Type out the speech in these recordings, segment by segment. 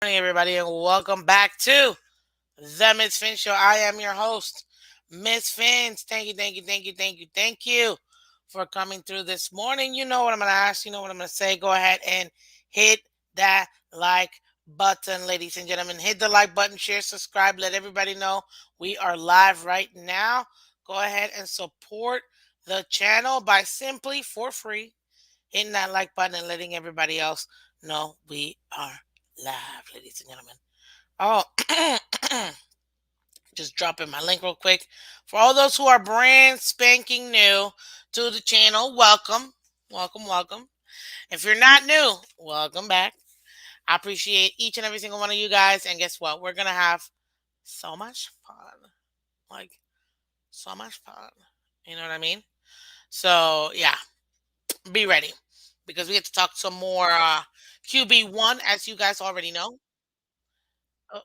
Morning, everybody, and welcome back to the Miss Fin Show. I am your host, Miss Fins. Thank you for coming through this morning. You know what I'm going to ask, you know what I'm going to say. Go ahead and hit that like button, ladies and gentlemen. Hit the like button, share, subscribe, let everybody know we are live right now. Go ahead and support the channel by simply for free hitting that like button and letting everybody else know we are live, ladies and gentlemen. Oh, just dropping my link real quick. For all those who are brand spanking new to the channel, welcome. Welcome. If you're not new, welcome back. I appreciate each and every single one of you guys. And guess what? We're going to have so much fun. Like, so much fun. You know what I mean? So, yeah, be ready because we get to talk some more QB1, as you guys already know. Uh,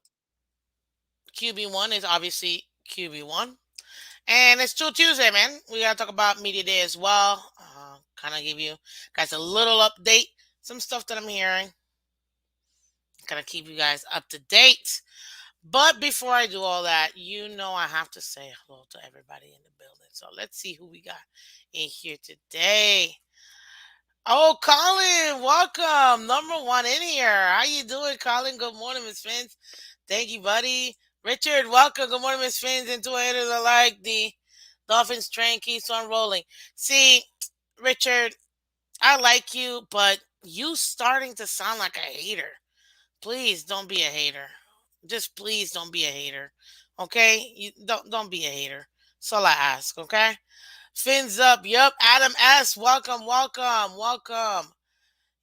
QB1 is obviously QB1. And it's Tool Tuesday, man. We got to talk about Media Day as well. Kind of give you guys a little update, some stuff that I'm hearing. Kind of keep you guys up to date. But before I do all that, you know I have to say hello to everybody in the building. So let's see who we got in here today. Oh, Colin, welcome. Number one in here. How you doing, Colin? Good morning, Miss Fins. Thank you, buddy. Richard, welcome. Good morning, Miss Fins. And to haters alike, the Dolphins train keeps on rolling. See, Richard, I like you, but you starting to sound like a hater. Please don't be a hater. Just please don't be a hater. Okay? You don't be a hater. That's all I ask, okay? Fins up. Yup. Adam S. Welcome.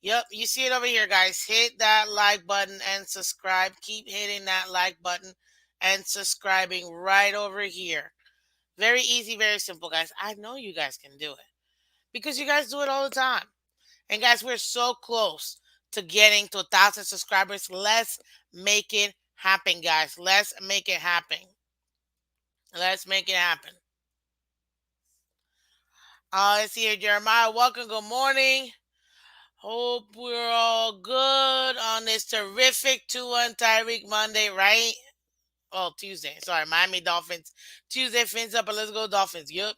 Yep, you see it over here, guys. Hit that like button and subscribe. Keep hitting that like button and subscribing right over here. Very easy, very simple, guys. I know you guys can do it because you guys do it all the time. And guys, we're so close to getting to 1,000 subscribers. Let's make it happen, guys. Let's make it happen. Let's make it happen. Let's see here, Jeremiah. Welcome. Good morning. Hope we're all good on this terrific Tua and Tyreek Monday, right? Oh, Tuesday. Sorry, Miami Dolphins. Tuesday, Fins up, and let's go Dolphins. Yup.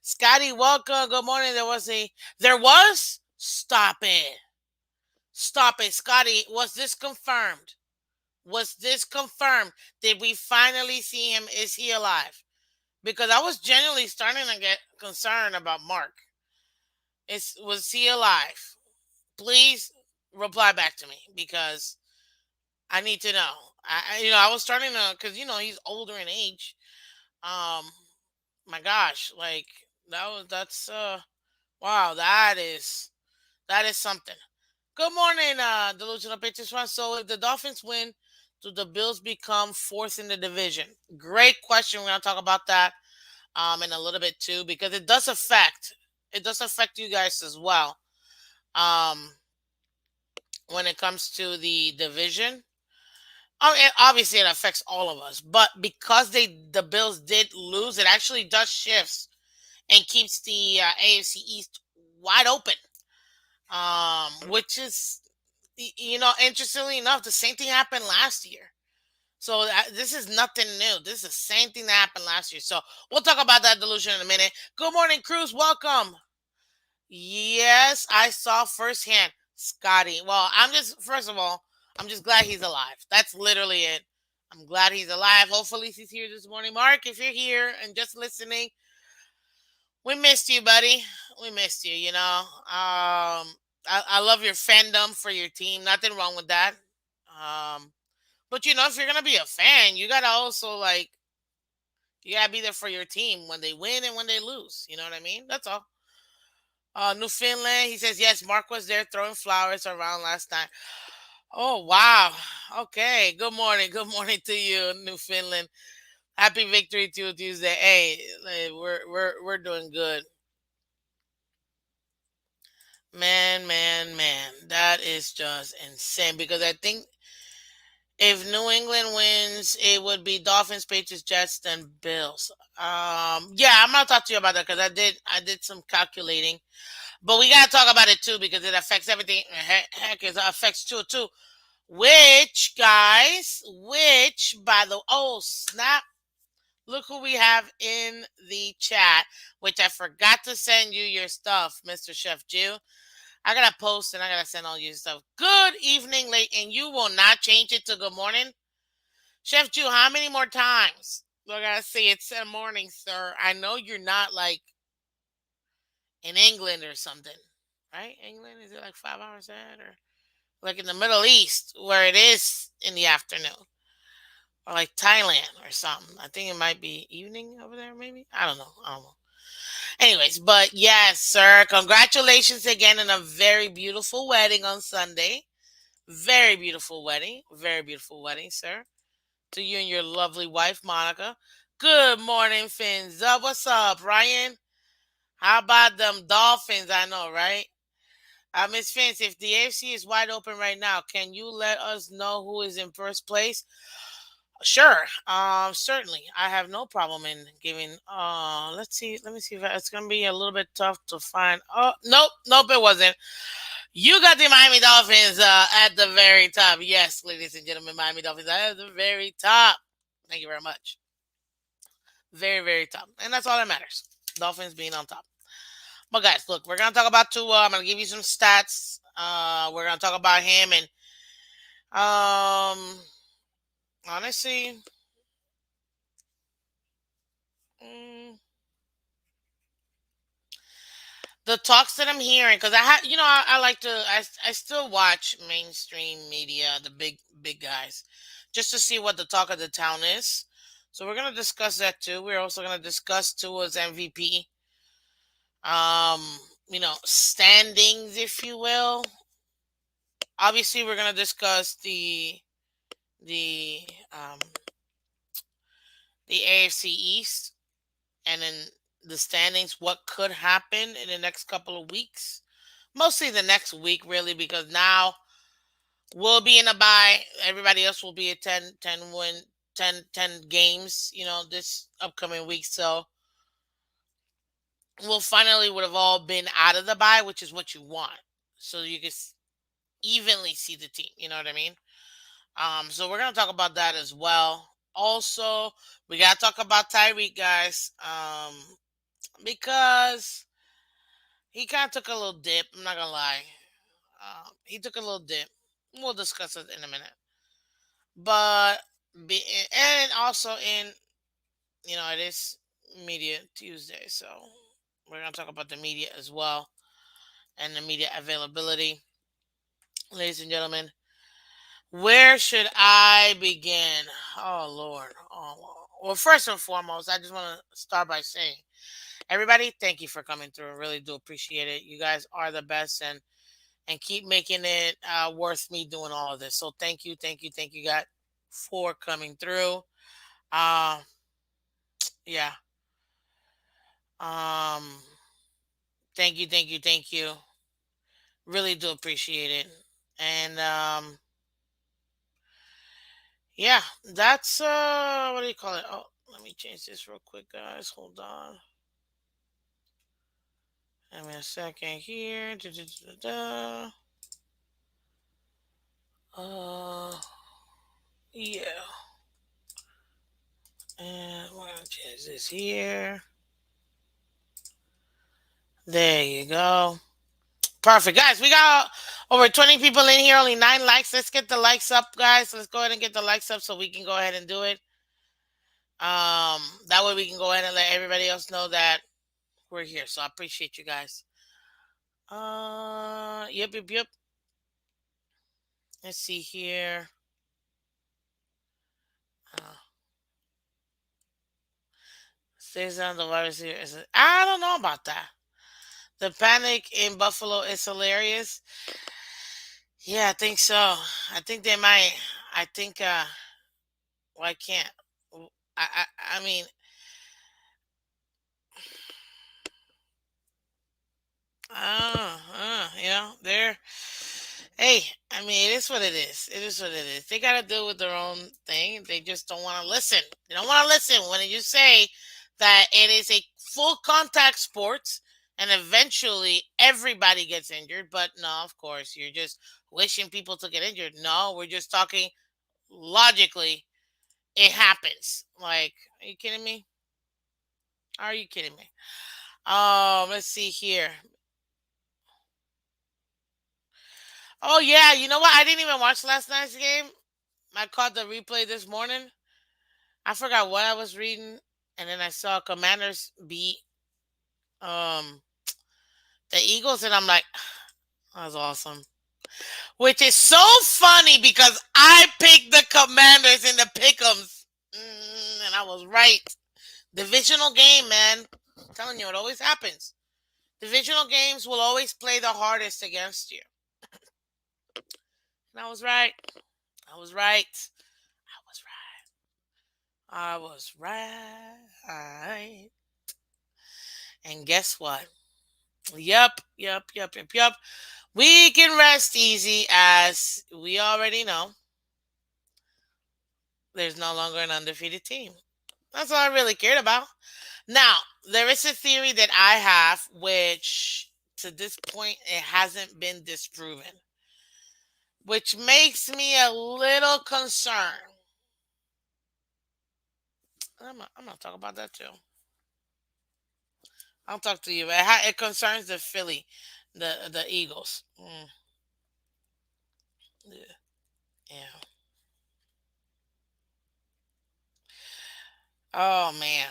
Scotty, welcome. Good morning. There was? Stop it. Stop it. Scotty, was this confirmed? Was this confirmed? Did we finally see him? Is he alive? Because I was genuinely starting to get concerned about Mark. Was he alive? Please reply back to me because I need to know. I was starting to because he's older in age. Um, my gosh, like that's wow, that is something. Good morning, delusional pictures one. So if the Dolphins win, do the Bills become fourth in the division? Great question. We're gonna talk about that in a little bit too because it does affect you guys as well. Um, when it comes to the division. Obviously, it affects all of us, but because the Bills did lose, it actually does shifts and keeps the AFC East wide open. Which is, interestingly enough, the same thing happened last year. So this is nothing new. This is the same thing that happened last year. So we'll talk about that delusion in a minute. Good morning, Cruz. Welcome. Yes, I saw firsthand, Scotty. Well, first of all, I'm just glad he's alive. That's literally it. I'm glad he's alive. Hopefully, he's here this morning. Mark, if you're here and just listening, we missed you, buddy. We missed you. I love your fandom for your team. Nothing wrong with that. Um, but if you're gonna be a fan, you gotta also you gotta be there for your team when they win and when they lose. You know what I mean? That's all. Newfoundland, he says, yes, Mark was there throwing flowers around last night. Oh, wow. Okay. Good morning. Good morning to you, Newfoundland. Happy victory to Tuesday. Hey, we're doing good. Man. That is just insane because I think if New England wins, it would be Dolphins, Patriots, Jets, then Bills. Yeah, I'm gonna talk to you about that because I did some calculating. But we gotta talk about it too because it affects everything. Heck, it affects too. Which, by the, oh, snap. Look who we have in the chat, which I forgot to send you your stuff, Mr. Chef Jew. I gotta post and I gotta send all you stuff. Good evening, late, and you will not change it to good morning. Chef Jew, how many more times? I gotta say it's in the morning, sir. I know you're not like in England or something, right? England, is it like 5 hours ahead, or like in the Middle East where it is in the afternoon, or like Thailand or something? I think it might be evening over there, maybe. I don't know. I don't know. Anyways, but yes, sir. Congratulations again on a very beautiful wedding on Sunday. Very beautiful wedding. Very beautiful wedding, sir. To you and your lovely wife, Monica. Good morning, Phins. What's up, Ryan? How about them Dolphins? I know, right? Miss Phins, if the AFC is wide open right now, can you let us know who is in first place? Sure. Certainly. I have no problem in giving. Let's see. Let me see if it's gonna be a little bit tough to find. Oh, nope, it wasn't. You got the Miami Dolphins at the very top. Yes, ladies and gentlemen, Miami Dolphins at the very top. Thank you very much. Very, very top. And that's all that matters. Dolphins being on top. But guys, look, we're gonna talk about Tua. I'm gonna give you some stats. We're gonna talk about him and honestly, mm, the talks that I'm hearing, because I like to, I still watch mainstream media, the big guys, just to see what the talk of the town is. So we're gonna discuss that too. We're also gonna discuss Tua's MVP, um, standings, if you will. Obviously, we're gonna discuss the um the AFC East, and then the standings. What could happen in the next couple of weeks? Mostly the next week, really, because now we'll be in a bye. Everybody else will be at 10 games, this upcoming week. So we'll finally would have all been out of the bye, which is what you want. So you can evenly see the team. You know what I mean? So we're going to talk about that as well. Also, we got to talk about Tyreek, guys, because he kind of took a little dip. I'm not going to lie. He took a little dip. We'll discuss it in a minute. But and also in it is Media Tuesday, so we're gonna talk about the media as well and the media availability, ladies and gentlemen. Where should I begin? Oh Lord. Oh, well, first and foremost, I just want to start by saying, everybody, thank you for coming through. I really do appreciate it. You guys are the best, and keep making it worth me doing all of this. So thank you, guys, for coming through. Uh, yeah. Um, thank you. Really do appreciate it. And yeah, that's what do you call it? Oh, let me change this real quick, guys. Hold on. Give me a second here. Da. Yeah. And we're gonna change this here. There you go. Perfect, guys. We got over 20 people in here, only 9 likes. Let's get the likes up, guys. Let's go ahead and get the likes up so we can go ahead and do it. That way we can go ahead and let everybody else know that we're here. So I appreciate you guys. Yep. Let's see here. Stays on the virus here. I don't know about that. The panic in Buffalo is hilarious. Yeah, I think so. I think they might. I think. Well, I can't. I mean, they're. Hey, I mean, it is what it is. It is what it is. They got to deal with their own thing. They just don't want to listen. They don't want to listen when you say that it is a full contact sport and eventually everybody gets injured. But no, of course, you're just wishing people to get injured. No, we're just talking logically. It happens. Like, are you kidding me? Are you kidding me? Let's see here. Oh yeah, you know what? I didn't even watch last night's game. I caught the replay this morning. I forgot what I was reading, and then I saw Commanders beat um the Eagles, and I'm like, that was awesome. Which is so funny because I picked the Commanders in the pick'ems, and I was right. Divisional game, man. I'm telling you, it always happens. Divisional games will always play the hardest against you. And I was right. I was right. I was right. I was right. And guess what? Yup. We can rest easy as we already know there's no longer an undefeated team. That's all I really cared about. Now, there is a theory that I have, which to this point it hasn't been disproven, which makes me a little concerned. I'm gonna talk about that too. I'll talk to you. It concerns the Philly, the Eagles. Yeah. Yeah. Oh man.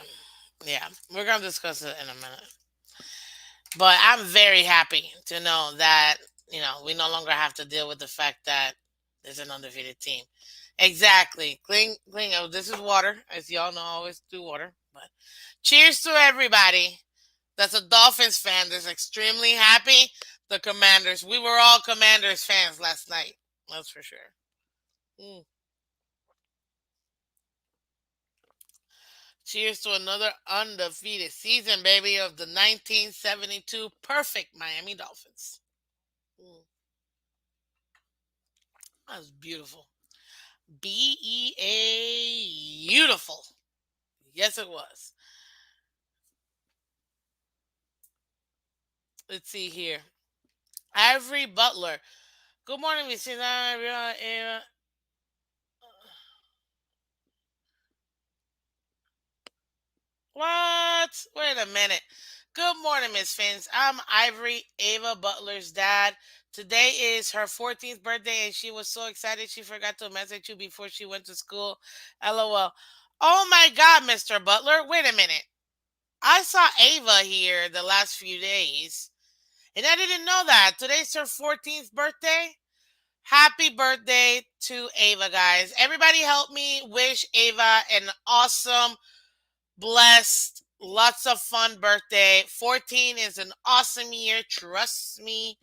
Yeah, we're gonna discuss it in a minute. But I'm very happy to know that we no longer have to deal with the fact that there's an undefeated team. Exactly. Cling. Oh, this is water, as y'all know. I always do water. But cheers to everybody that's a Dolphins fan. That's extremely happy. The Commanders. We were all Commanders fans last night. That's for sure. Mm. Cheers to another undefeated season, baby, of the 1972 perfect Miami Dolphins. Mm. That was beautiful. Beautiful. Yes, it was. Let's see here. Avery Butler. Good morning, Vicina. What? Wait a minute. Good morning, Miss Phins. I'm Ivory, Ava Butler's dad. Today is her 14th birthday, and she was so excited she forgot to message you before she went to school. LOL. Oh my God, Mr. Butler. Wait a minute. I saw Ava here the last few days, and I didn't know that. Today's her 14th birthday. Happy birthday to Ava, guys. Everybody help me wish Ava an awesome, blessed, lots of fun birthday. 14 is an awesome year. Trust me.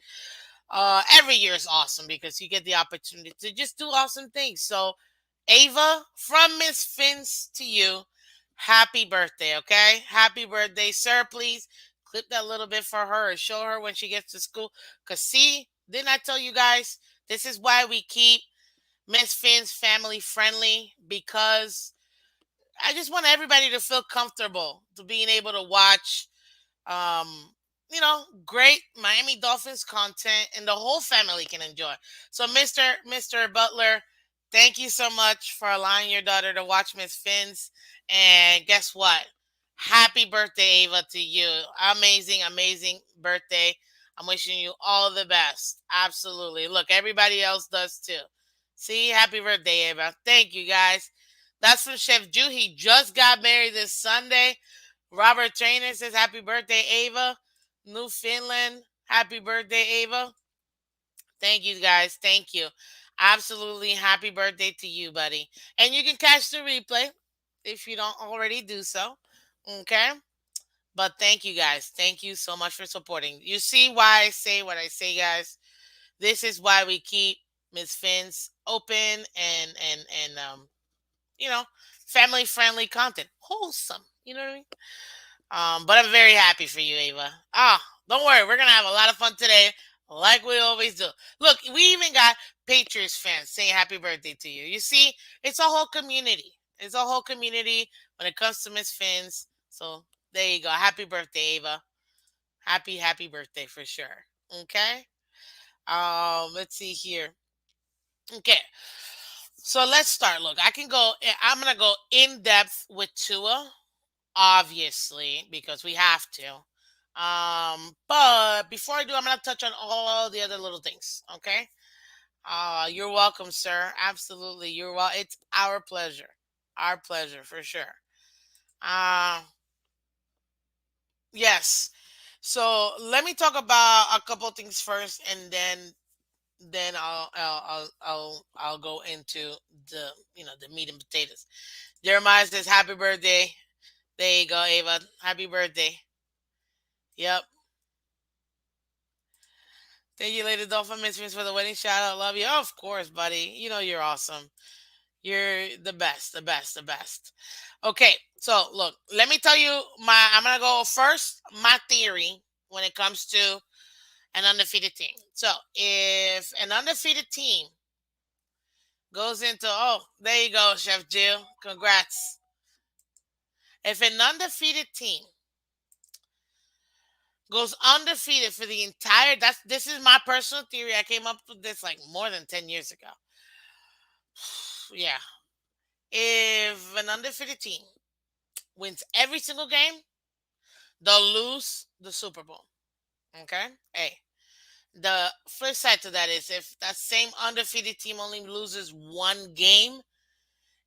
Every year is awesome because you get the opportunity to just do awesome things. So, Ava, from Miss Phins to you, happy birthday, okay? Happy birthday, sir. Please clip that little bit for her and show her when she gets to school. Because, see, didn't I tell you guys? This is why we keep Miss Phins family friendly because I just want everybody to feel comfortable to being able to watch um, great Miami Dolphins content and the whole family can enjoy. So Mr. Butler, thank you so much for allowing your daughter to watch Miss Phins. And guess what? Happy birthday, Ava, to you. Amazing birthday. I'm wishing you all the best. Absolutely. Look, everybody else does too. See, happy birthday, Ava. Thank you, guys. That's from Chef Jew. He just got married this Sunday. Robert Trainer says, happy birthday, Ava. Newfoundland, happy birthday, Ava. Thank you, guys. Thank you. Absolutely happy birthday to you, buddy. And you can catch the replay if you don't already do so. Okay? But thank you, guys. Thank you so much for supporting. You see why I say what I say, guys. This is why we keep Miss Phins open and you know, family friendly content. Wholesome. You know what I mean? But I'm very happy for you, Ava. Don't worry, we're gonna have a lot of fun today, like we always do. Look, we even got Patriots fans saying happy birthday to you. You see, it's a whole community. It's a whole community when it comes to Miss Fins. So there you go. Happy birthday, Ava. Happy birthday for sure. Okay. Let's see here. Okay. So let's start. Look, I can go. I'm gonna go in depth with Tua, obviously, because we have to. But before I do, I'm gonna touch on all the other little things. Okay. You're welcome, sir. Absolutely, you're well. It's our pleasure. Our pleasure for sure. Uh, yes. So let me talk about a couple things first, and then I'll go into the the meat and potatoes. Jeremiah says happy birthday. There you go, Ava. Happy birthday. Yep. Thank you, Lady Dolphin Miss Miss, for the wedding shout out. Love you. Of course, buddy. You know you're awesome. You're the best, the best, the best. Okay, so look, let me tell you my. I'm gonna go first. My theory when it comes to an undefeated team. So if an undefeated team goes into, oh, there you go, Chef Jill. Congrats. If an undefeated team goes undefeated for the entire, this is my personal theory. I came up with this like more than 10 years ago. Yeah. If an undefeated team wins every single game, they'll lose the Super Bowl. Okay? Hey. The flip side to that is if that same undefeated team only loses one game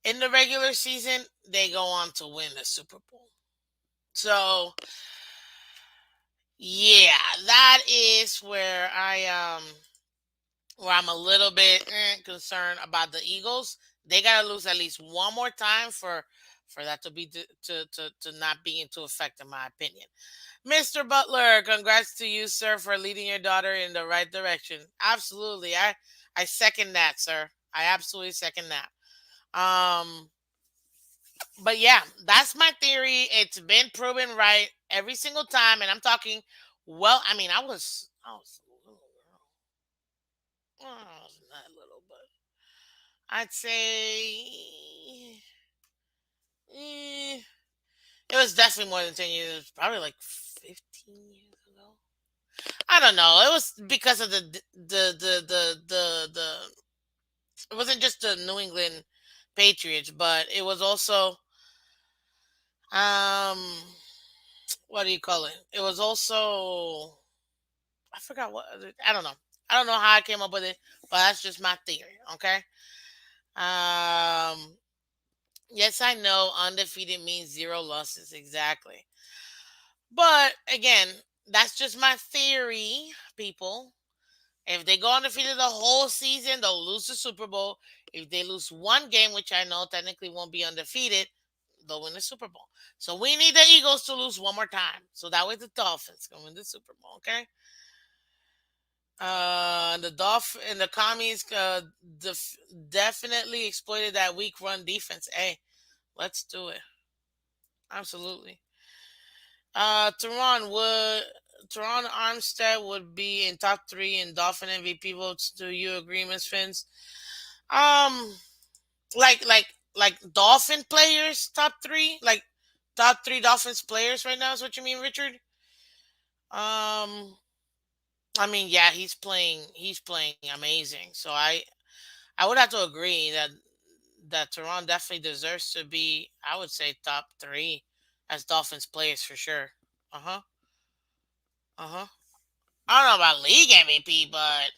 in the regular season, they go on to win the Super Bowl. So yeah, that is where I'm a little bit concerned about the Eagles. They gotta lose at least one more time for that to be to not be into effect, in my opinion. Mr. Butler, congrats to you, sir, for leading your daughter in the right direction. Absolutely, I second that, sir. I absolutely second that. Um, but yeah, that's my theory. It's been proven right every single time, and I'm talking. Well, I mean, I was a little girl. Well, I was not little, but I'd say eh, it was definitely more than 10 years. Probably like 15 years ago. I don't know. It was because of the. It wasn't just the New England Patriots, but it was also um what do you call it? It was also I forgot what I don't know. I don't know how I came up with it, but that's just my theory. Okay. Um. Yes, I know undefeated means zero losses exactly, but again, that's just my theory, people. If they go undefeated the whole season, they'll lose the Super Bowl. If they lose one game, which I know technically won't be undefeated, they'll win the Super Bowl. So we need the Eagles to lose one more time. So that way the Dolphins can win the Super Bowl, okay? The and the commies definitely exploited that weak run defense. Hey, let's do it. Absolutely. Teron would Teron Armstead would be in top three in Dolphin MVP votes. Do you agree, Miss Fins? Um, like Dolphin players, top three, like top three Dolphins players right now is what you mean, Richard? Um, I mean, yeah, he's playing amazing. So I would have to agree that Teron definitely deserves to be, I would say, top three as Dolphins players for sure. Uh huh. Uh huh. I don't know about league MVP, but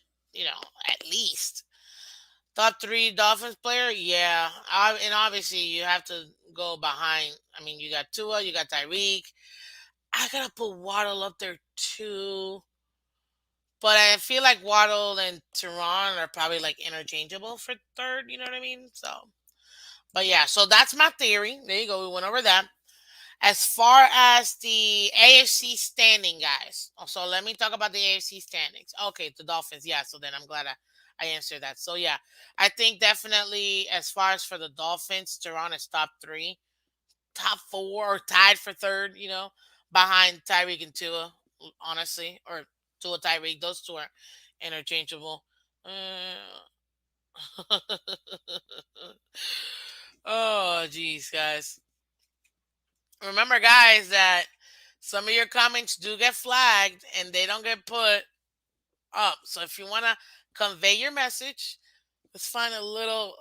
at least top three Dolphins player. Yeah, and obviously you have to go behind. I mean, you got Tua, you got Tyreek. I gotta put Waddle up there too, but I feel like Waddle and Teron are probably like interchangeable for third. You know what I mean? So, but yeah, so that's my theory. There you go. We went over that. As far as the AFC standing, guys. So let me talk about the AFC standings. Okay, the Dolphins. Yeah, so then I'm glad I answered that. So yeah, I think definitely as far as for the Dolphins, Teron is top three, top four, or tied for third. Behind Tyreek and Tua, honestly, or Tua Tyreek. Those two are interchangeable. Oh, geez, guys. Remember, guys, that Some of your comments do get flagged and they don't get put up. So if you want to convey your message, let's find a little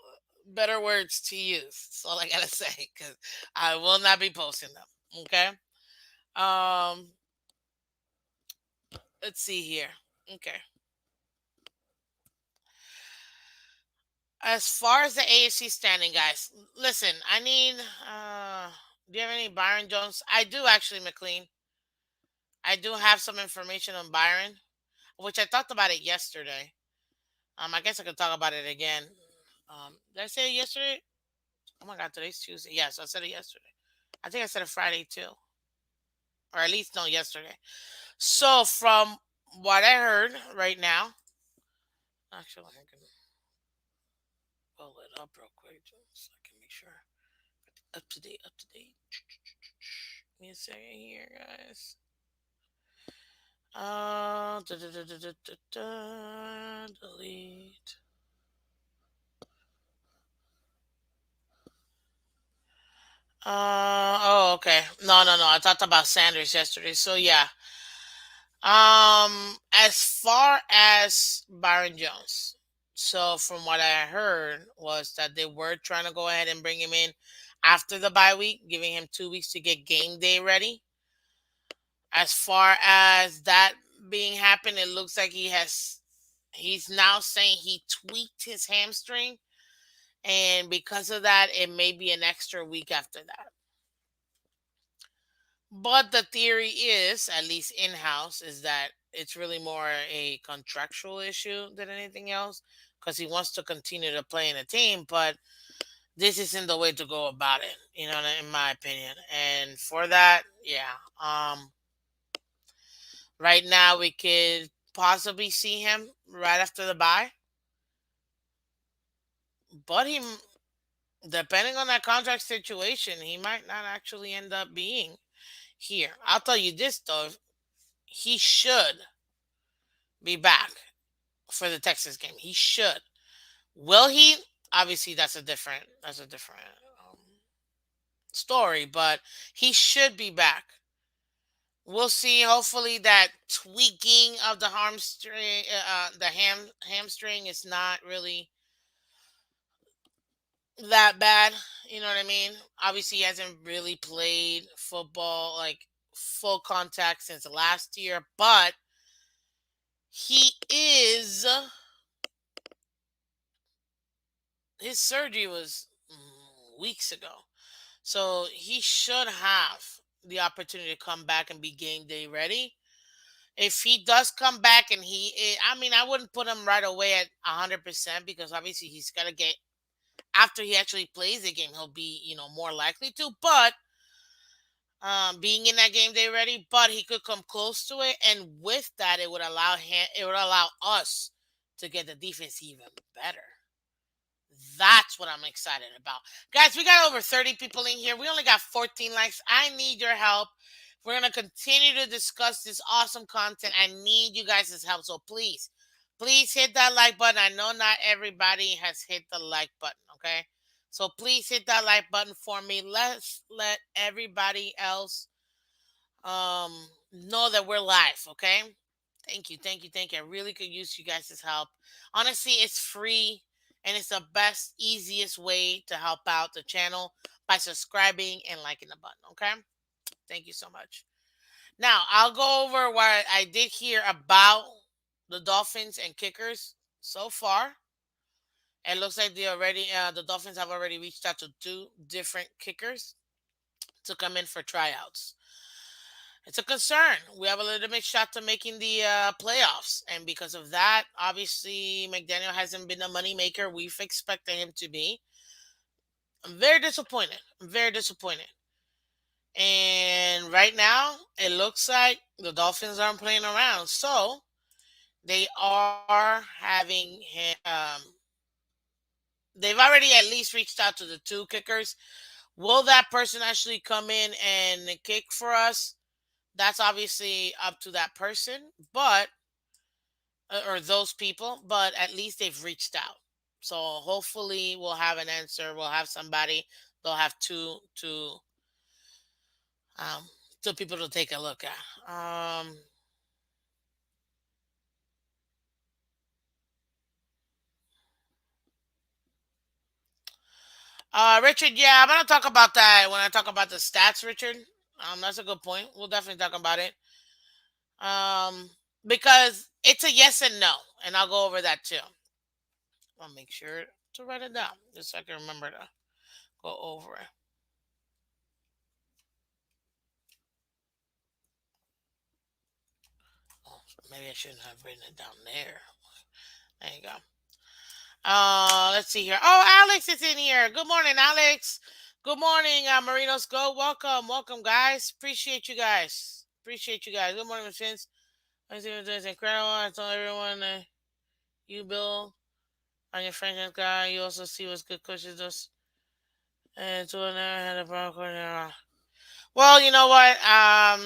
better words to use. That's all I gotta say, because I will not be posting them. Okay. Um. Let's see here. Okay. As far as the AFC standing, guys, listen. I need. Do you have any Byron Jones? I do actually, McLean. I do have some information on Byron, which I talked about it yesterday. I guess I could talk about it again. Did I say it yesterday? Oh my God, today's Tuesday. Yes, I said it yesterday. I think I said it Friday too, or at least no, yesterday. So from what I heard right now, actually, I can pull it up real quick so I can make sure up to date, up to date. Give me a second here, guys. Delete. Oh, okay. No, no, no. I talked about Sanders yesterday. So yeah. As far as Byron Jones, so from what I heard was that they were trying to go ahead and bring him in after the bye week, giving him 2 weeks to get game day ready. As far as that being happened, it looks like he's now saying he tweaked his hamstring, and because of that, it may be an extra week after that. But the theory is, at least in house, is that it's really more a contractual issue than anything else, because he wants to continue to play in a team, but this isn't the way to go about it, in my opinion. And for that, yeah. Right now we could possibly see him right after the bye, but depending on that contract situation, he might not actually end up being here. I'll tell you this though, he should be back for the Texas game. He should. Will he? Obviously, that's a different um, story. But he should be back. We'll see. Hopefully, that tweaking of the hamstring is not really that bad. You know what I mean? Obviously, he hasn't really played football like full contact since last year, but he is. His surgery was weeks ago. So he should have the opportunity to come back and be game day ready. If he does come back and I mean, I wouldn't put him right away at 100% because obviously he's got to get, after he actually plays the game, he'll be, more likely to. But being in that game day ready, but he could come close to it. And with that, it would allow us to get the defense even better. That's what I'm excited about. Guys, we got over 30 people in here. We only got 14 likes. I need your help. We're going to continue to discuss this awesome content. I need you guys' help. So please, please hit that like button. I know not everybody has hit the like button, okay? So please hit that like button for me. Let's let everybody else um know that we're live, okay? Thank you, thank you, thank you. I really could use you guys' help. Honestly, it's free and it's the best, easiest way to help out the channel by subscribing and liking the button. Okay. Thank you so much. Now, I'll go over what I did hear about the Dolphins and kickers so far. It looks like the Dolphins have already reached out to two different kickers to come in for tryouts. It's a concern. We have a legitimate shot to making the playoffs, and because of that, obviously McDaniel hasn't been a moneymaker we've expected him to be. I'm very disappointed. I'm very disappointed. And right now, it looks like the Dolphins aren't playing around, so they are having him. They've already at least reached out to the two kickers. Will that person actually come in and kick for us? That's obviously up to that person, but or those people, but at least they've reached out. So hopefully we'll have an answer. We'll have somebody. They'll have two um, to people to take a look at. Richard, yeah, I'm gonna talk about that when I talk about the stats, Richard. That's a good point. We'll definitely talk about it. Um, because it's a yes and no, and I'll go over that too. I'll make sure to write it down just so I can remember to go over it. Oh, maybe I shouldn't have written it down there. There you go. Let's see here. Oh, Alex is in here. Good morning, Alex. Good morning, Marinos Go. Welcome, welcome, guys. Appreciate you guys. Appreciate you guys. Good morning, Miss Phins. I see it's incredible. I told everyone you, Bill, on your franchise guy. You also see what's good coaches does. And Tua never had a problem coordinator. Well, you know what? I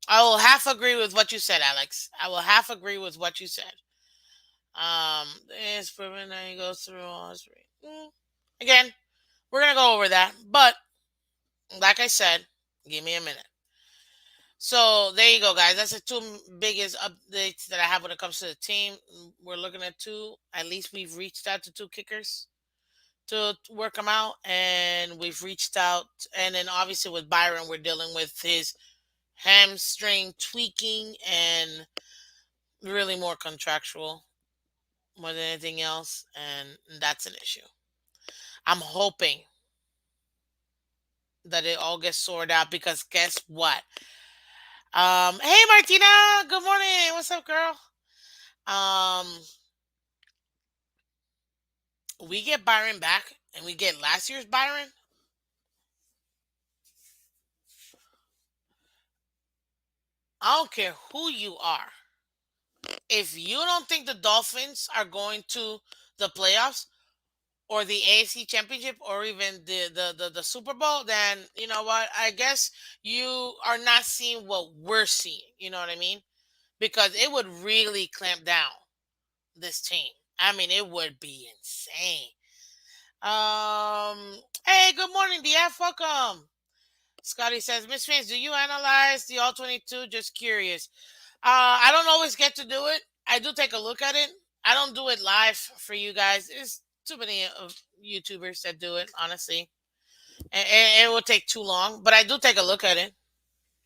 will half agree with what you said, Alex. I will half agree with what you said. It's proven that he goes through all three. Again, we're gonna go over that, but like I said, give me a minute. So there you go, guys. That's the two biggest updates that I have when it comes to the team. We're looking at two. At least we've reached out to two kickers to work them out, and we've reached out. And then obviously with Byron, we're dealing with his hamstring tweaking and really more contractual more than anything else, and that's an issue. I'm hoping that it all gets sorted out because guess what? Hey Martina, good morning. What's up, girl? Um, we get Byron back, and we get last year's Byron. I don't care who you are. If you don't think the Dolphins are going to the playoffs or the AFC Championship or even the Super Bowl, then you know what? I guess you are not seeing what we're seeing. You know what I mean? Because it would really clamp down this team. I mean, it would be insane. Hey, good morning, DF. Welcome. Scotty says, Miss Fans, do you analyze the All 22? Just curious. I don't always get to do it. I do take a look at it. I don't do it live for you guys. There's too many of YouTubers that do it, honestly. And it will take too long. But I do take a look at it.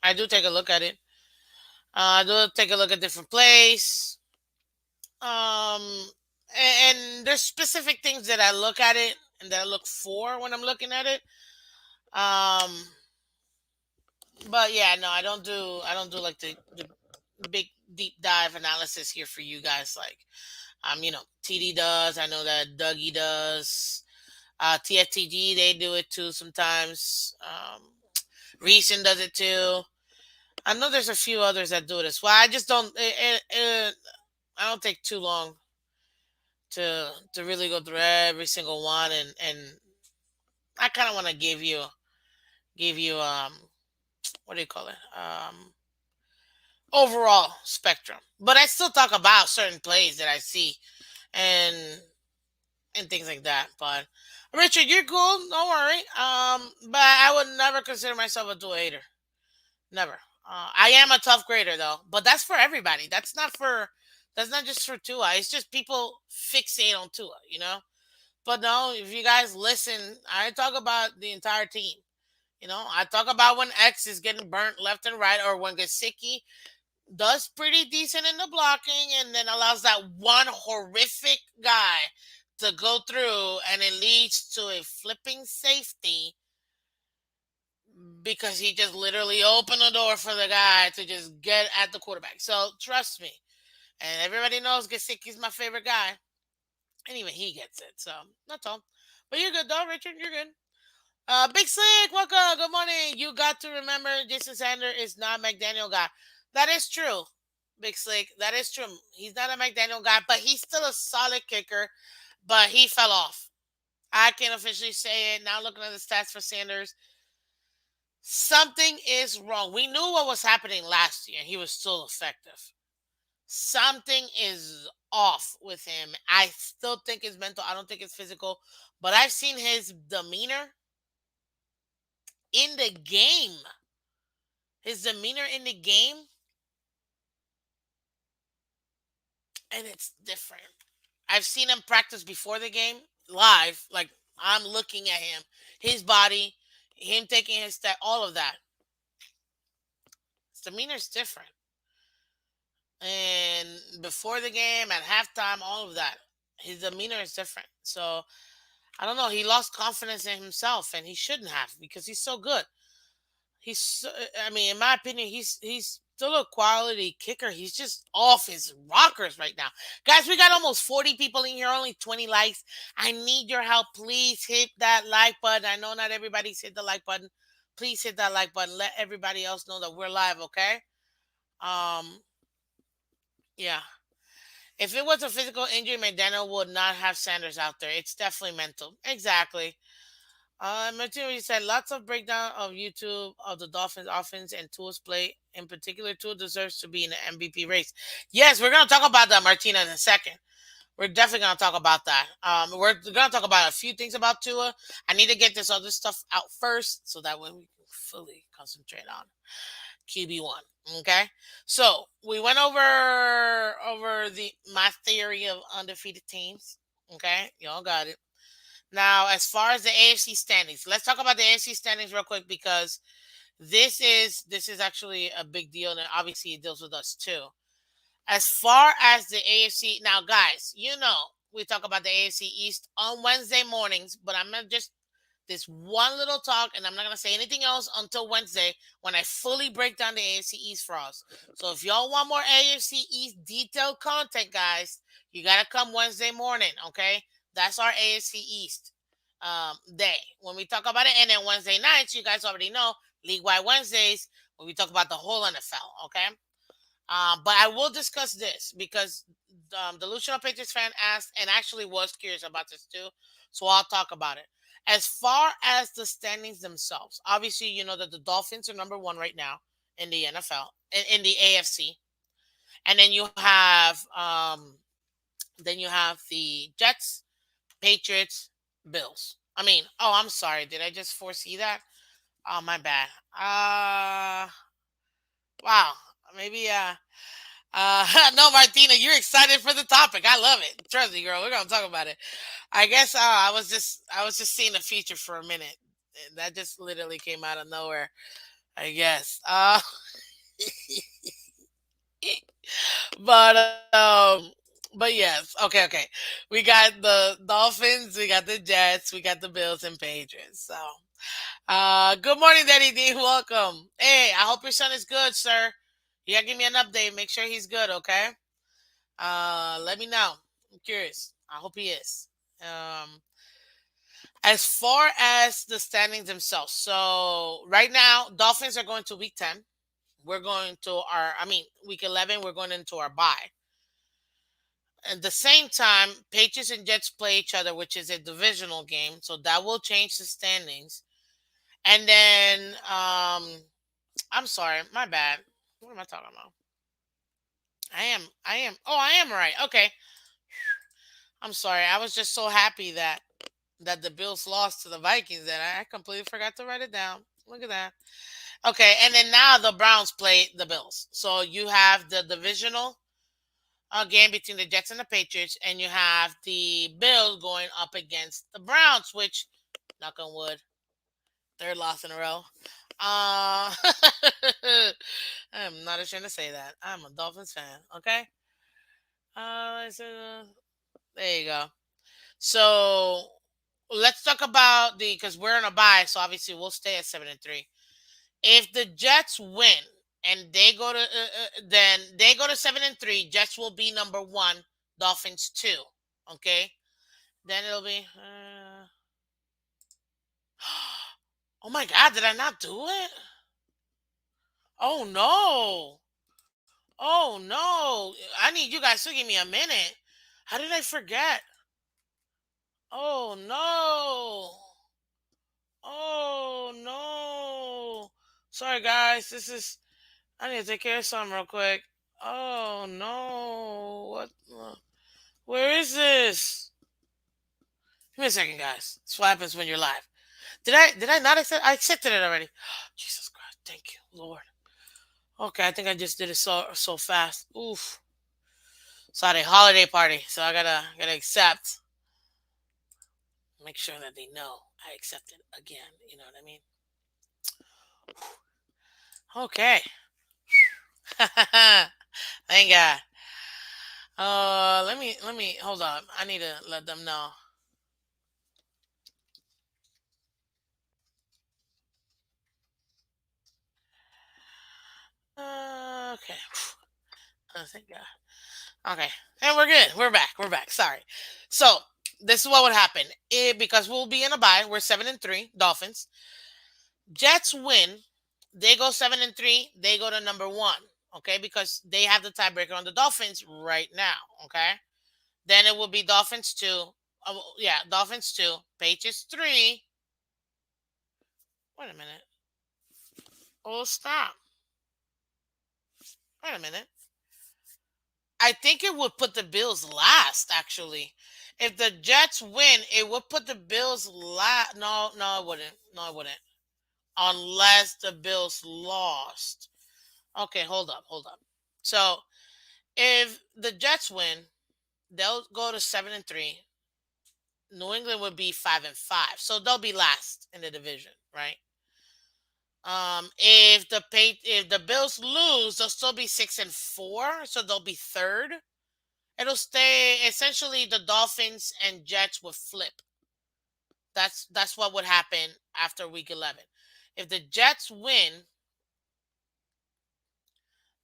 I do take a look at it. I do take a look at different plays. Um, and there's specific things that I look at it and that I look for when I'm looking at it. Um, but yeah, no, I don't do like the big deep dive analysis here for you guys. Like, TD does. I know that Dougie does. TFTG, they do it too sometimes. Reason does it too. I know there's a few others that do it as well. I just don't. I don't take too long to really go through every single one, and I kind of want to give you what do you call it, overall spectrum. But I still talk about certain plays that I see and and things like that. But Richard, you're cool. Don't worry. But I would never consider myself a dual hater. Never. I am a tough grader though, but that's for everybody. That's not for. That's not just for Tua. It's just people fixate on Tua, you know. But no, if you guys listen, I talk about the entire team. I talk about when X is getting burnt left and right, or when Gasicki does pretty decent in the blocking and then allows that one horrific guy to go through and it leads to a flipping safety because he just literally opened the door for the guy to just get at the quarterback. So trust me. And everybody knows Gasicki's my favorite guy. And even he gets it. So that's all. But you're good though, Richard. You're good. Big Slick, welcome. Good morning. You got to remember Jason Sander is not a McDaniel guy. That is true, Big Slick. That is true. He's not a McDaniel guy, but he's still a solid kicker. But he fell off. I can officially say it. Now looking at the stats for Sanders, something is wrong. We knew what was happening last year. He was still effective. Something is off with him. I still think it's mental. I don't think it's physical. But I've seen his demeanor in the game. his demeanor in the game, and it's different. I've seen him practice before the game live. Like I'm looking at him, his body, him taking his step, all of that. His demeanor's different. And before the game, at halftime, all of that, his demeanor is different. So I don't know. He lost confidence in himself, and he shouldn't have because he's so good. I mean, in my opinion, he's still a quality kicker. He's just off his rockers right now. Guys, we got almost 40 people in here, only 20 likes. I need your help. Please hit that like button. I know not everybody's hit the like button. Please hit that like button. Let everybody else know that we're live, okay? Um, yeah. If it was a physical injury, McDaniel would not have Sanders out there. It's definitely mental. Exactly. Material said lots of breakdown of YouTube of the Dolphins offense and Tua's play. In particular, Tua deserves to be in the MVP race. Yes, we're gonna talk about that, Martina, in a second. We're definitely gonna talk about that. We're gonna talk about a few things about Tua. I need to get this other stuff out first, so that way we can fully concentrate on QB1. Okay, so we went over the my theory of undefeated teams. Okay, y'all got it. Now, as far as the AFC standings, let's talk about the AFC standings real quick because this is actually a big deal, and obviously it deals with us too. As far as the AFC, now guys, we talk about the AFC East on Wednesday mornings, but I'm gonna just this one little talk, and I'm not gonna say anything else until Wednesday when I fully break down the AFC East for us. So if y'all want more AFC East detailed content, guys, you gotta come Wednesday morning, okay? That's our AFC East day when we talk about it, and then Wednesday nights, you guys already know League Wide Wednesdays when we talk about the whole NFL, okay? But I will discuss this because Delusional Patriots fan asked and actually was curious about this too. So I'll talk about it. As far as the standings themselves, obviously, you know that the Dolphins are number one right now in the NFL, in the AFC. And then you have the Jets, Patriots, Bills. I mean, oh, I'm sorry. Did I just foresee that? Oh, my bad. Wow. Maybe no, Martina, you're excited for the topic. I love it. Trust me, girl. We're gonna talk about it. I guess I was just seeing the feature for a minute. And that just literally came out of nowhere. I guess. But but yes. Okay, okay. We got the Dolphins, we got the Jets, we got the Bills and Patriots. So good morning, Daddy D. Welcome. Hey, I hope your son is good, sir. You gotta give me an update. Make sure he's good, okay? Let me know. I'm curious. I hope he is. As far as the standings themselves, so right now, Dolphins are going to week 10. We're going to week 11, we're going into our bye. At the same time, Patriots and Jets play each other, which is a divisional game, so that will change the standings. And then, I'm sorry, my bad. What am I talking about? I am right. Okay, I'm sorry. I was just so happy that the Bills lost to the Vikings that I completely forgot to write it down. Look at that. Okay, and then now the Browns play the Bills. So you have the divisional game between the Jets and the Patriots, and you have the Bills going up against the Browns, which, knock on wood, third loss in a row. Uh, I'm not ashamed to say that. I'm a Dolphins fan. Okay. There you go. So let's talk about because we're in a bye, so obviously we'll stay at 7-3. If the Jets win and then they go to 7-3, Jets will be number one, Dolphins two. Okay, then it'll be. Oh my God, did I not do it? Oh no! Oh no! I need you guys to give me a minute. How did I forget? Oh no! Oh no! Sorry guys, this is. I need to take care of something real quick. Oh no! Where is this? Give me a second, guys. This is what happens when you're live. Did I not accept? I accepted it already. Jesus Christ! Thank you, Lord. Okay, I think I just did it so fast. Oof. Sorry, holiday party. So I gotta accept. Make sure that they know I accepted again. You know what I mean? Okay. Thank God. Let me hold on. I need to let them know. Okay. Thank God. Okay, and we're good. We're back. We're back. Sorry. So this is what would happen. Because we'll be in a bye. We're 7-3. Dolphins. Jets win. They go 7-3. They go to number one. Okay, because they have the tiebreaker on the Dolphins right now. Okay. Then it will be Dolphins two. Yeah, Dolphins two. Patriots three. Wait a minute. Oh, stop. Wait a minute. I think it would put the Bills last, actually. If the Jets win, it would put the Bills last. No, no, it wouldn't. No, it wouldn't. Unless the Bills lost. Okay, hold up, hold up. So if the Jets win, they'll go to 7-3. New England would be 5-5. So they'll be last in the division, right? If the Bills lose, they'll still be 6-4, so they'll be third. It'll stay essentially the Dolphins and Jets would flip. That's what would happen after week 11. If the Jets win,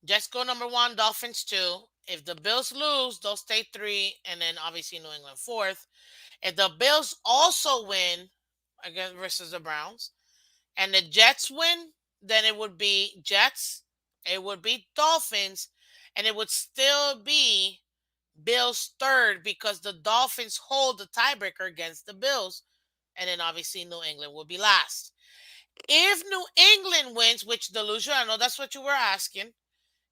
Jets go number one, Dolphins two. If the Bills lose, they'll stay three, and then obviously New England fourth. If the Bills also win against versus the Browns, and the Jets win, then it would be Jets, it would be Dolphins, and it would still be Bills third because the Dolphins hold the tiebreaker against the Bills, and then obviously New England will be last. If New England wins, which delusion, I know that's what you were asking.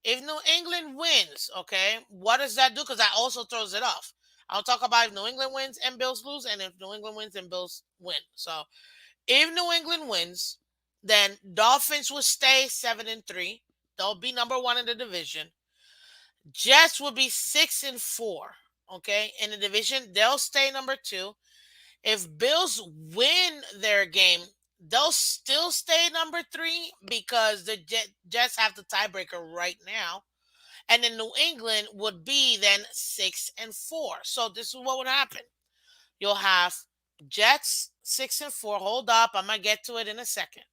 If New England wins, okay, what does that do? Because that also throws it off. I'll talk about if New England wins and Bills lose, and if New England wins and Bills win. So if New England wins, then Dolphins will stay 7-3. They'll be number one in the division. Jets will be 6-4. Okay, in the division, they'll stay number two. If Bills win their game, they'll still stay number three because the Jets have the tiebreaker right now. And then New England would be then 6-4. So this is what would happen. You'll have Jets 6-4. Hold up, I might get to it in a second.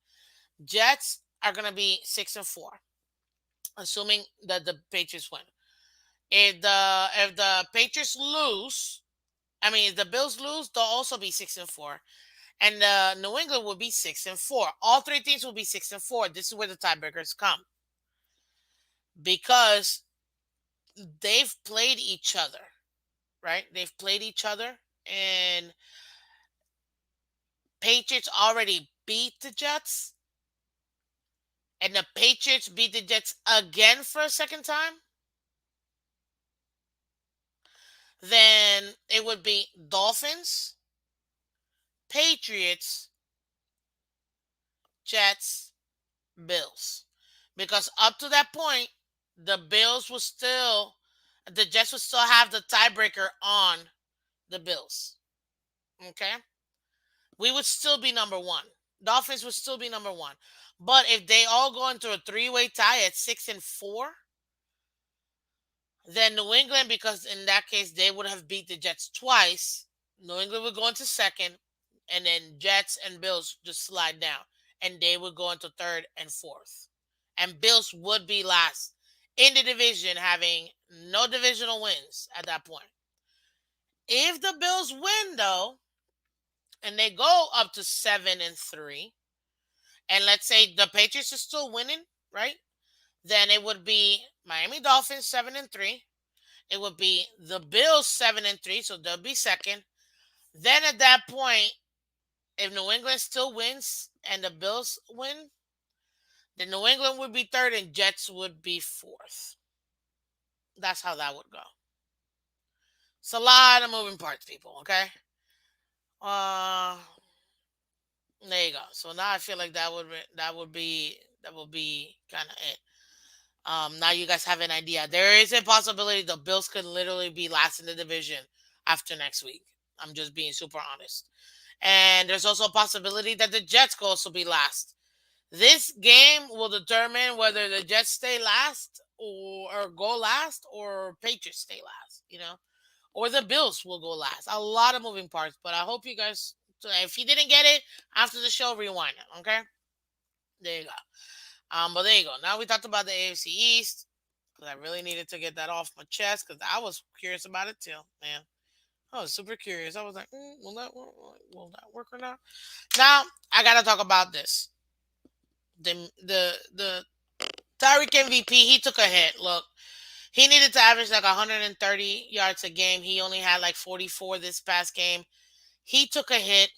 Jets are gonna be 6-4, assuming that the Patriots win. If the Patriots lose, I mean if the Bills lose, they'll also be 6-4. And New England will be 6-4. All three teams will be 6-4. This is where the tiebreakers come because they've played each other, right? They've played each other, and Patriots already beat the Jets, and the Patriots beat the Jets again for a second time. Then it would be Dolphins, Patriots, Jets, Bills. Because up to that point, the Bills will still, the Jets will still have the tiebreaker on the Bills. Okay? We would still be number one. Dolphins would still be number one. But if they all go into a three-way tie at 6-4, then New England, because in that case they would have beat the Jets twice, New England would go into second, and then Jets and Bills just slide down, and they would go into third and fourth, and Bills would be last in the division, having no divisional wins at that point. If the Bills win though, and they go up to 7-3, and let's say the Patriots are still winning, right? Then it would be Miami Dolphins 7-3. It would be the Bills 7-3, so they'll be second. Then at that point, if New England still wins and the Bills win, then New England would be third and Jets would be fourth. That's how that would go. It's a lot of moving parts, people. Okay. Uh, there you go. So now I feel like that would be kind of it. Now you guys have an idea. There is a possibility the Bills could literally be last in the division after next week. I'm just being super honest. And there's also a possibility that the Jets could also be last. This game will determine whether the Jets stay last or go last or Patriots stay last, or the Bills will go last. A lot of moving parts, but I hope you guys, if you didn't get it after the show, rewind it, okay? There you go. But there you go. Now we talked about the AFC East because I really needed to get that off my chest because I was curious about it too, man. I was super curious. I was like, will that work? Will that work or not? Now I gotta talk about this. The Tyreek MVP, he took a hit. Look, he needed to average like 130 yards a game. He only had like 44 this past game. He took a hit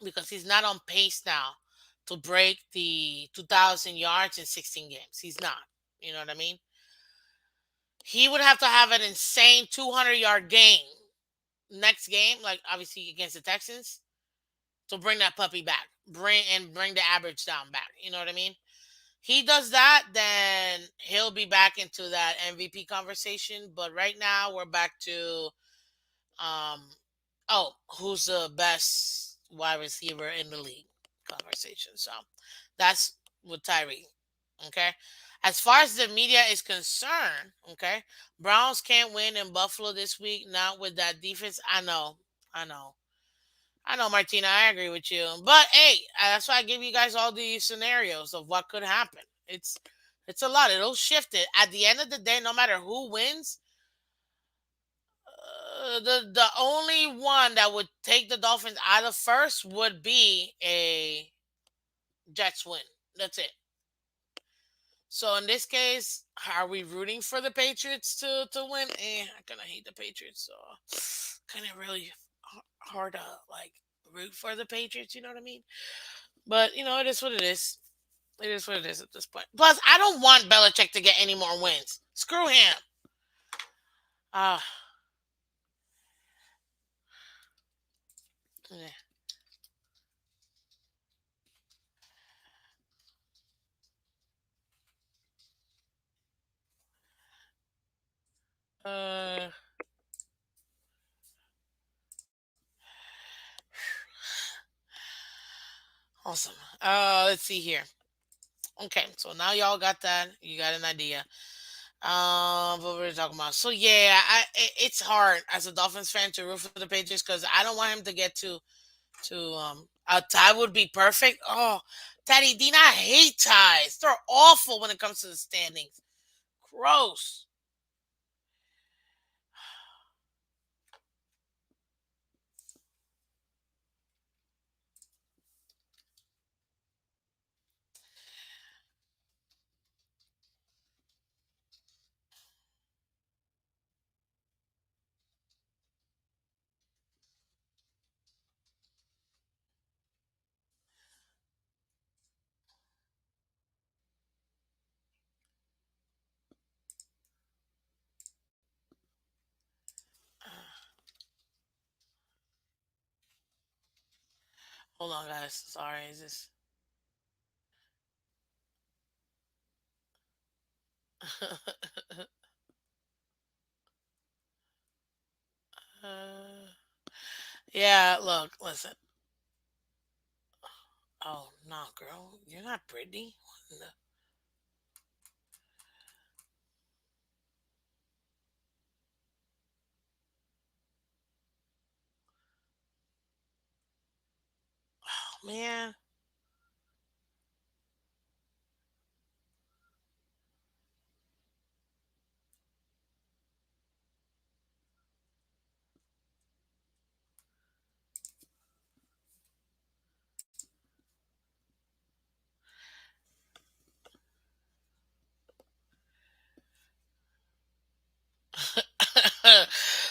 because he's not on pace now to break the 2,000 yards in 16 games. He's not. You know what I mean? He would have to have an insane 200-yard game next game, like obviously against the Texans, to bring that puppy back. Bring the average down back. You know what I mean? He does that, then he'll be back into that MVP conversation. But right now, we're back to, um, who's the best wide receiver in the league conversation. So that's with Tyree. Okay. As far as the media is concerned, okay, Browns can't win in Buffalo this week. Not with that defense. I know. I know. I know, Martina. I agree with you. But hey, that's why I give you guys all these scenarios of what could happen. It's a lot. It'll shift it. At the end of the day, no matter who wins, the only one that would take the Dolphins out of first would be a Jets win. That's it. So in this case, are we rooting for the Patriots to win? I kind of hate the Patriots, so kind of really hard to like root for the Patriots. You know what I mean? But it is what it is. It is what it is at this point. Plus, I don't want Belichick to get any more wins. Screw him. Uh, yeah. uh, awesome. Let's see here. Okay, so now y'all got that. You got an idea. What we're talking about. So yeah, it's hard as a Dolphins fan to root for the Patriots because I don't want him to get to a tie would be perfect. Oh, Daddy Dean, I hate ties. They're awful when it comes to the standings. Gross. Hold on, guys. Sorry, is this? uh, yeah. Look, listen. Oh no, girl, you're not Brittany. What in the- Oh, man.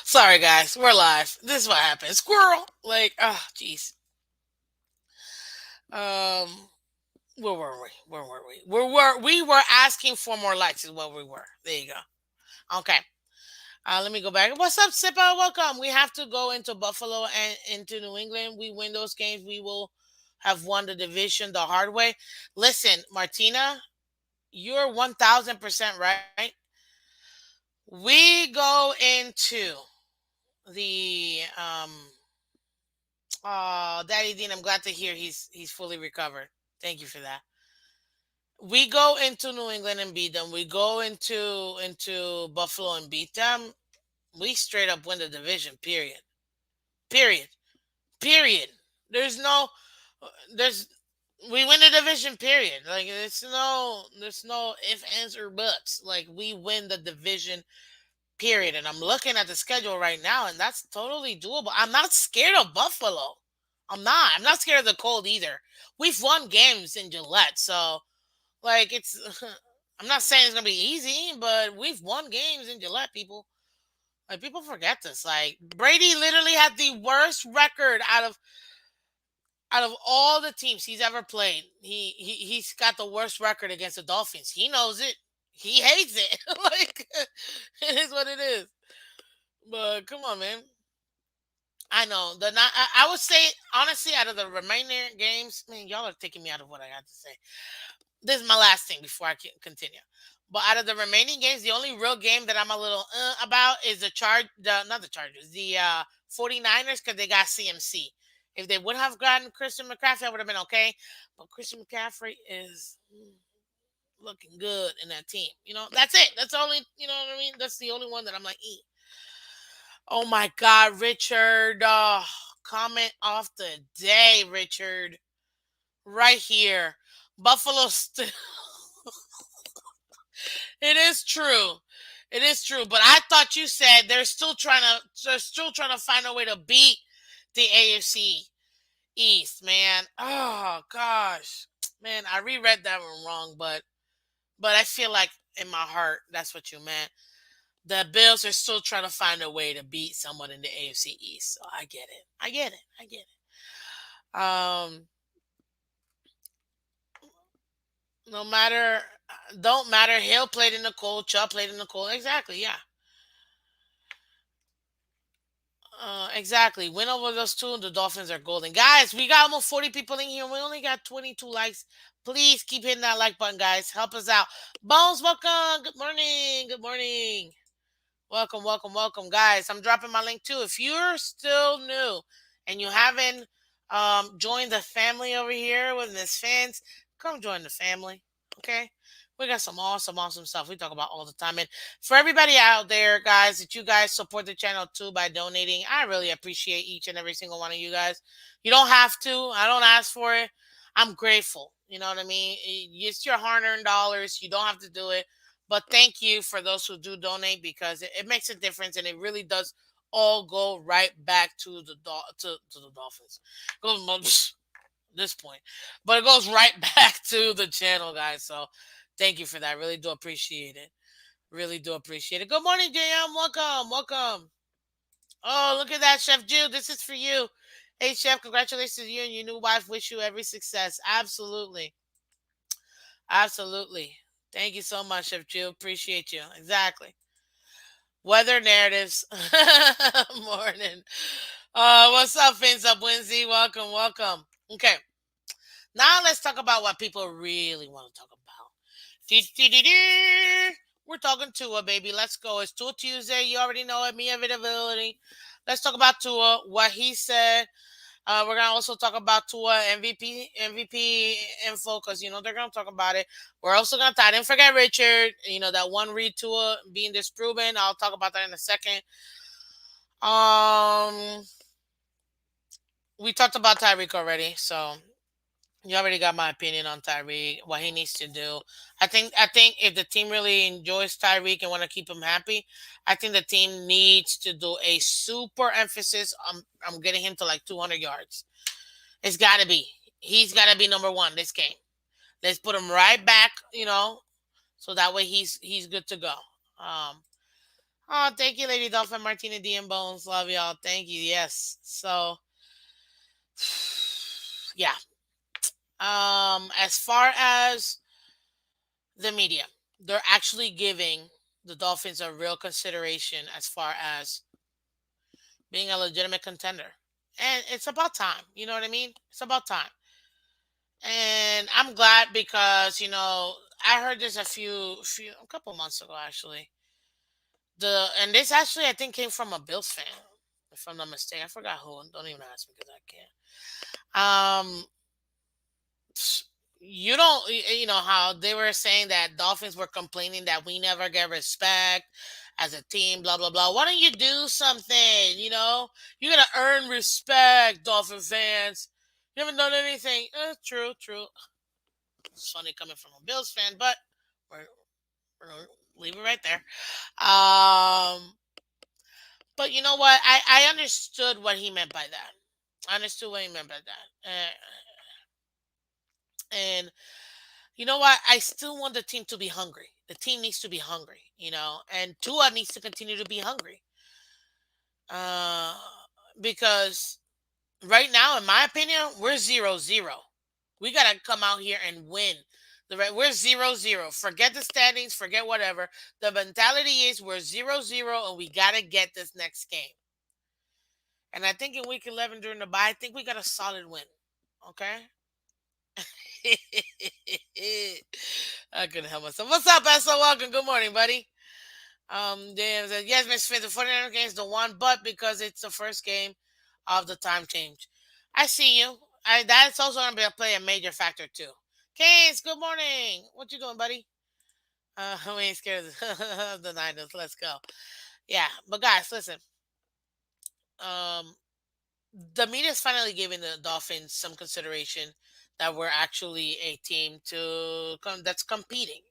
Sorry, guys. We're live. This is what happened. Squirrel. Like, oh, jeez. Um, where were we? Where were we? We were asking for more likes. Is what we were. There you go. Okay. Let me go back. What's up, Sippa? Welcome. We have to go into Buffalo and into New England. We win those games, we will have won the division the hard way. Listen, Martina, You're 1000% right. We go into the oh, Daddy Dean, I'm glad to hear he's fully recovered. Thank you for that. We go into New England and beat them. We go into Buffalo and beat them. We straight up win the division. Period. Period. Period. There's no there's we win the division. Period. Like there's no if ands or buts. Like we win the division. Period. And I'm looking at the schedule right now, and that's totally doable. I'm not scared of Buffalo. I'm not. I'm not scared of the cold either. We've won games in Gillette, so like it's. I'm not saying it's gonna be easy, but we've won games in Gillette, people. Like people forget this. Like Brady literally had the worst record out of all the teams he's ever played. He's got the worst record against the Dolphins. He knows it. He hates it. Like it is what it is. But come on, man. I know the not. I would say honestly, out of the remaining games, man, y'all are taking me out of what I had to say. This is my last thing before I can continue. But out of the remaining games, the only real game that I'm a little about is not the Chargers, the 49ers, because they got CMC. If they would have gotten Christian McCaffrey, I would have been okay. But Christian McCaffrey is looking good in that team. That's it. That's the only, you know what I mean? That's the only one that I'm like, oh my God, Richard. Comment of the day, Richard. Right here. Buffalo still. It is true. It is true. But I thought you said they're still trying to find a way to beat the AFC East, man. Oh gosh. Man, I reread that one wrong, but I feel like in my heart that's what you meant. The Bills are still trying to find a way to beat someone in the AFC East. So I get it. I get it. I get it. No matter, don't matter. Hill played in the cold. Chubb played in the cold. Exactly. Yeah. Exactly. Win over those two, and the Dolphins are golden. Guys, we got almost 40 people in here. We only got 22 likes. Please keep hitting that like button, guys. Help us out. Bones, welcome. Good morning. Good morning. Welcome, welcome, welcome, guys. I'm dropping my link too. If you're still new and you haven't joined the family over here with Miss Fans, come join the family. Okay, we got some awesome, awesome stuff we talk about all the time. And for everybody out there, guys, that you guys support the channel too by donating, I really appreciate each and every single one of you guys. You don't have to. I don't ask for it. I'm grateful. You know what I mean? It's your hard-earned dollars. You don't have to do it. But thank you for those who do donate because it makes a difference and it really does all go right back to the Dolphins. Goes this point, but it goes right back to the channel, guys. So thank you for that. Really do appreciate it. Really do appreciate it. Good morning, JM. Welcome, welcome. Oh, look at that, Chef Jill. This is for you. Hey, Chef, congratulations to you and your new wife. Wish you every success. Absolutely. Absolutely. Thank you so much, Chef Jill. Appreciate you. Exactly. Weather narratives. Morning. What's up, Fins Up Wednesday? Welcome, welcome. Okay. Now let's talk about what people really want to talk about. We're talking Tua, baby. Let's go. It's Tua Tuesday. You already know it. Me availability. Let's talk about Tua, what he said. We're gonna also talk about Tua MVP info because they're gonna talk about it. We're also gonna. I didn't forget Richard. That one read Tua being disproven. I'll talk about that in a second. Um, we talked about Tyreek already, so you already got my opinion on Tyreek, what he needs to do. I think if the team really enjoys Tyreek and want to keep him happy, I think the team needs to do a super emphasis on getting him to like 200 yards. It's got to be. He's got to be number one this game. Let's put him right back, so that way he's good to go. Um, oh, thank you, Lady Dolphin, Martina D and Bones. Love y'all. Thank you. Yes. So, yeah. As far as the media, they're actually giving the Dolphins a real consideration as far as being a legitimate contender. And it's about time. You know what I mean? It's about time. And I'm glad because, I heard this a couple months ago actually. And this actually I think came from a Bills fan, if I'm not mistaken. I forgot who. Don't even ask me because I can't. You don't you know how they were saying that Dolphins were complaining that we never get respect as a team, blah blah blah. Why don't you do something? You gotta earn respect, Dolphin fans. You haven't done anything. True, true. It's funny coming from a Bills fan, but we're, we're gonna leave it right there. But you know what? I understood what he meant by that. I understood what he meant by that. And you know what? I still want the team to be hungry. The team needs to be hungry, and Tua needs to continue to be hungry. Uh, because right now, in my opinion, we're 0-0. We gotta come out here and win. We're 0-0. Forget the standings. Forget whatever. The mentality is we're 0-0, and we gotta get this next game. And I think in week 11 during the bye, I think we got a solid win. Okay. I couldn't help myself. What's up, Pastor? Welcome. Good morning, buddy. They said, yes, Miss Smith, the 49ers game is the one, but because it's the first game of the time change. I see you. That's also going to play a major factor, too. Case, good morning. What you doing, buddy? We ain't scared of the Niners. Let's go. Yeah, but guys, listen. Um, the media is finally giving the Dolphins some consideration that we're actually a team that's competing.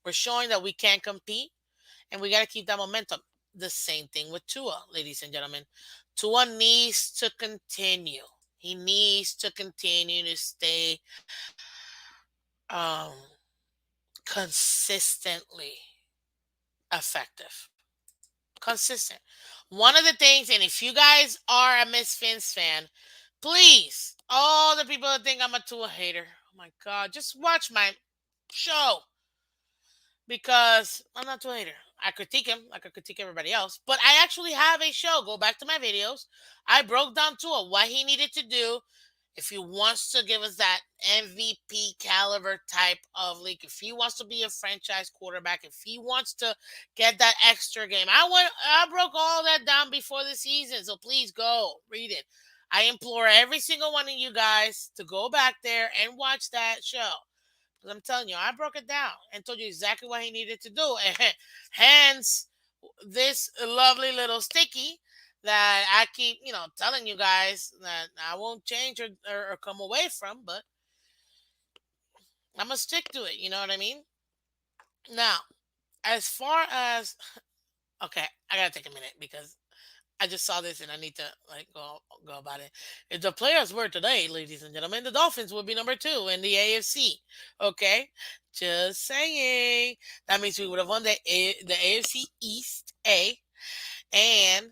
We're showing that we can compete, and we got to keep that momentum. The same thing with Tua, ladies and gentlemen. Tua needs to continue. He needs to continue to stay um, consistently effective. Consistent. One of the things, and if you guys are a Miss Phins fan, please, all the people that think I'm a Tua hater, oh my God, just watch my show because I'm not Tua hater. I critique him like I critique everybody else, but I actually have a show. Go back to my videos. I broke down Tua, what he needed to do if he wants to give us that MVP caliber type of league, if he wants to be a franchise quarterback, if he wants to get that extra game. I broke all that down before the season, so please go read it. I implore every single one of you guys to go back there and watch that show. Because I'm telling you, I broke it down and told you exactly what he needed to do. And hence this lovely little sticky that I keep, telling you guys that I won't change or come away from, but I'm going to stick to it. You know what I mean? Now, as far as, okay, I got to take a minute because I just saw this and I need to go about it. If the players were today, ladies and gentlemen, the Dolphins would be number 2 in the AFC. Okay, just saying. That means we would have won the AFC East and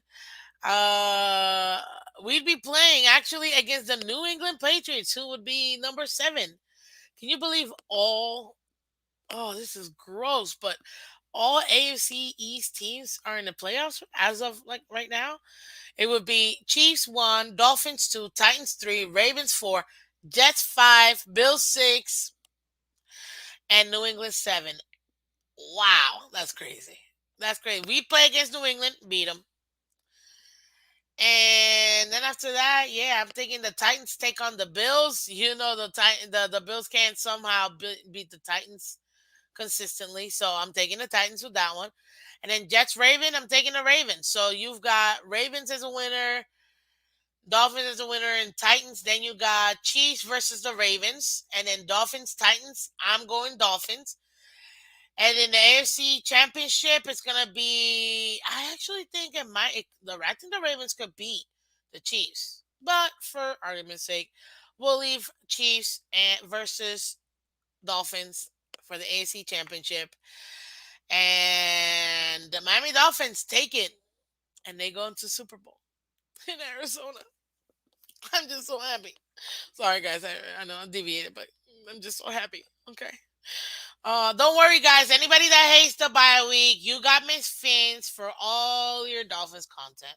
uh, we'd be playing actually against the New England Patriots, who would be number 7. Can you believe all? Oh, this is gross, but all AFC East teams are in the playoffs as of like right now. It would be Chiefs 1, Dolphins 2, Titans 3, Ravens 4, Jets 5, Bills 6, and New England 7. Wow, that's crazy. That's crazy. We play against New England, beat them. And then after that, yeah, I'm thinking the Titans take on the Bills. The Bills can't somehow beat the Titans consistently, so I'm taking the Titans with that one. And then Jets Raven, I'm taking the Ravens. So you've got Ravens as a winner, Dolphins as a winner, and Titans. Then you got Chiefs versus the Ravens, and then Dolphins Titans. I'm going Dolphins. And in the AFC Championship, it's gonna be. I actually think I think the Ravens could beat the Chiefs, but for argument's sake, we'll leave Chiefs versus Dolphins for the AFC Championship, and the Miami Dolphins take it, and they go into Super Bowl in Arizona. I'm just so happy. Sorry, guys. I know I'm deviated, but I'm just so happy. Okay. Don't worry, guys. Anybody that hates the bye week, you got Miss Fins for all your Dolphins content.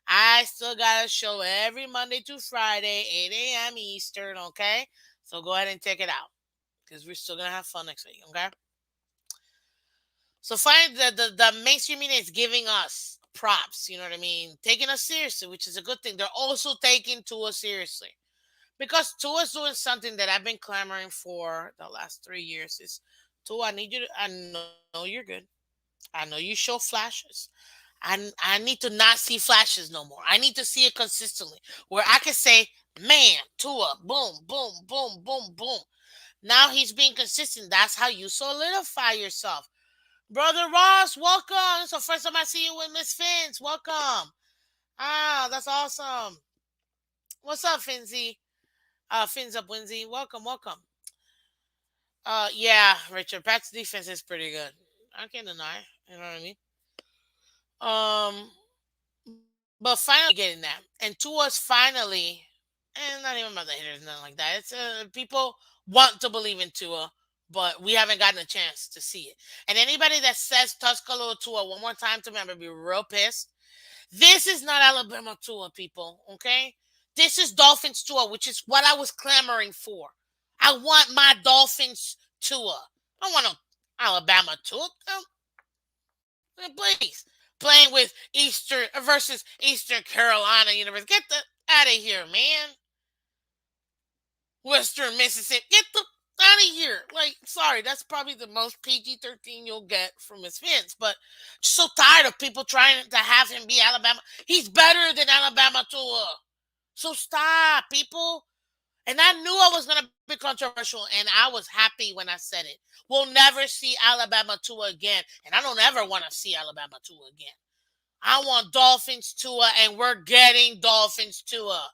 I still got a show every Monday to Friday, 8 a.m. Eastern, okay? So go ahead and check it out. because we're still gonna have fun next week. Okay. So finally, the mainstream media is giving us props. You know what I mean? Taking us seriously, which is a good thing. They're also taking Tua seriously because Tua's doing something that I've been clamoring for the last 3 years. Is Tua? I need you to. I know you're good. I know you show flashes. I need to not see flashes no more. I need to see it consistently, where I can say, "Man, Tua, boom, boom, boom, boom, boom." Now he's being consistent. That's how you solidify yourself. Brother Ross, welcome. It's the first time I see you with Miss Phins. Welcome. Ah, that's awesome. What's up, Finsy? Fins up, Winsy. Welcome, welcome. Yeah, Richard. Pat's defense is pretty good. I can't deny. You know what I mean? But finally getting that, and Tua's finally, and not even about the hitters, nothing like that. It's people want to believe in Tua, but we haven't gotten a chance to see it. And anybody that says Tuscaloosa Tua one more time to me, I'm gonna be real pissed. This is not Alabama Tua, people. Okay, this is Dolphins Tua, which is what I was clamoring for. I want my Dolphins Tua. I want no Alabama Tua. Please. Playing with Eastern versus Eastern Carolina University. Get the out of here, man. Western Mississippi. Get the out of here. Like, sorry, that's probably the most PG-13 you'll get from Miss Vince. But just so tired of people trying to have him be Alabama. He's better than Alabama Tua. So stop, people. And I knew I was going to be controversial, and I was happy when I said it. We'll never see Alabama Tua again, and I don't ever want to see Alabama Tua again. I want Dolphins Tua, and we're getting Dolphins Tua.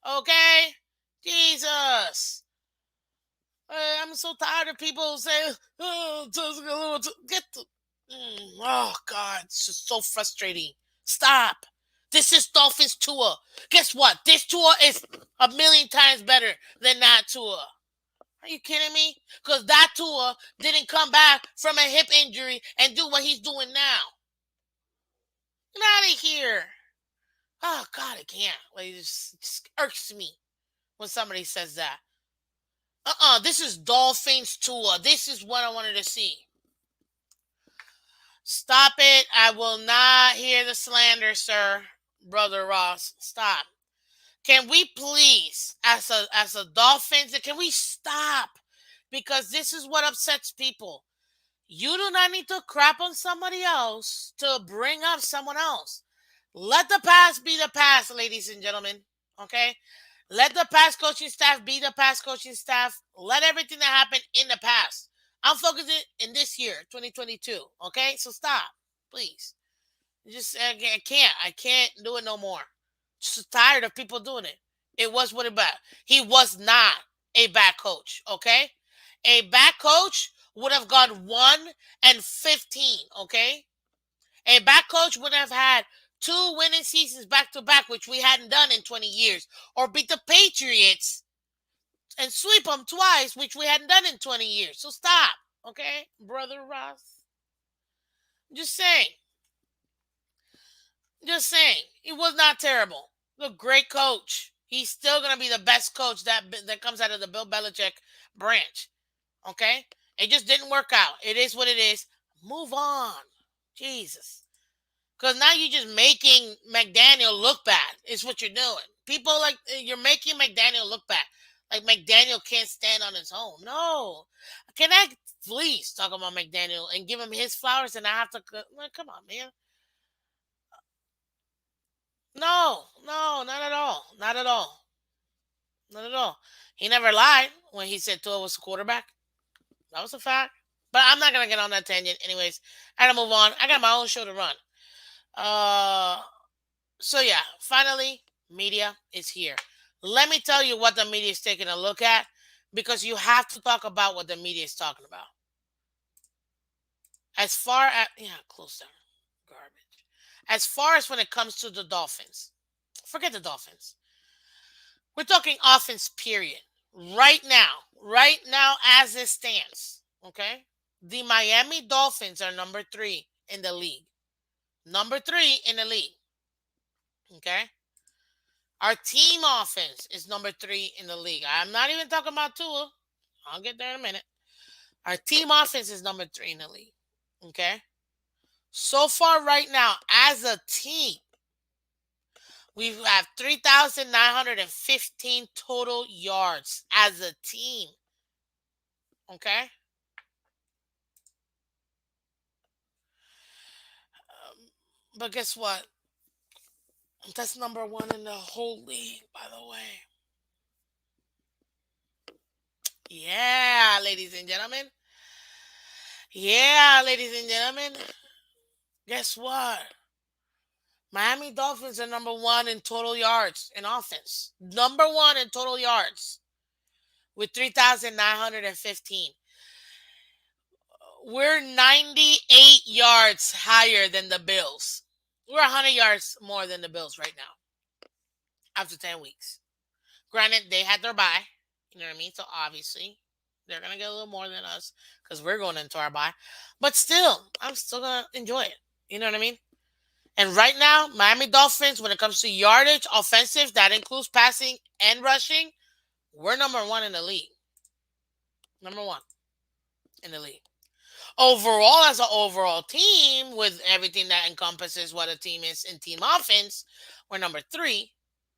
Okay? Jesus. I'm so tired of people saying, oh, get the. Oh, God. It's just so frustrating. Stop. This is Dolphins Tua. Guess what? This Tua is a million times better than that Tua. Are you kidding me? Because that Tua didn't come back from a hip injury and do what he's doing now. Get out of here. Oh, God, I can't. Like, it just irks me when somebody says that. This is Dolphins Tua. This is what I wanted to see. Stop it. I will not hear the slander, sir. Brother Ross. Stop. Can we please, as a Dolphins, can we stop? Because this is what upsets people. You do not need to crap on somebody else to bring up someone else. Let the past be the past, ladies and gentlemen. Okay? Let the past coaching staff be the past coaching staff. Let everything that happened in the past. I'm focusing in this year, 2022. Okay? So stop, please. Just I can't. I can't do it no more. Just tired of people doing it. It was what it was. He was not a bad coach. Okay? A bad coach would have gone 1-15. Okay? A bad coach would have had 2 winning seasons back to back, which we hadn't done in 20 years, or beat the Patriots and sweep them twice, which we hadn't done in 20 years. So stop, okay, Brother Ross? Just saying. Just saying. He was not terrible. A great coach. He's still going to be the best coach that comes out of the Bill Belichick branch. Okay? It just didn't work out. It is what it is. Move on. Jesus. Because now you're just making McDaniel look bad. Is what you're doing. People like you're making McDaniel look bad. Like McDaniel can't stand on his own. No. Can I please talk about McDaniel and give him his flowers and I have to come on, man. No, no, not at all. Not at all. Not at all. He never lied when he said Tua was the quarterback. That was a fact. But I'm not gonna get on that tangent. Anyways, I gotta move on. I got my own show to run. Uh So yeah, finally, media is here. Let me tell you what the media is taking a look at because you have to talk about what the media is talking about. As far as close down garbage. As far as when it comes to the Dolphins, forget the Dolphins. We're talking offense, period. Right now, as it stands, okay, the Miami Dolphins are number 3 in the league. Number 3 in the league. Okay. Our team offense is number 3 in the league. I'm not even talking about Tua. I'll get there in a minute. Our team offense is number 3 in the league. Okay? So far right now, as a team, we have 3,915 total yards as a team. Okay? But guess what? That's number 1 in the whole league, by the way. Yeah, ladies and gentlemen. Yeah, ladies and gentlemen. Guess what? Miami Dolphins are number 1 in total yards in offense. Number 1 in total yards with 3,915. We're 98 yards higher than the Bills. We're 100 yards more than the Bills right now after 10 weeks. Granted, they had their bye. You know what I mean? So obviously, they're going to get a little more than us because we're going into our bye. But still, I'm still going to enjoy it. You know what I mean? And right now, Miami Dolphins, when it comes to yardage, offensive, that includes passing and rushing, we're number 1 in the league. Number 1 in the league. Overall, as an overall team, with everything that encompasses what a team is in team offense, we're number 3.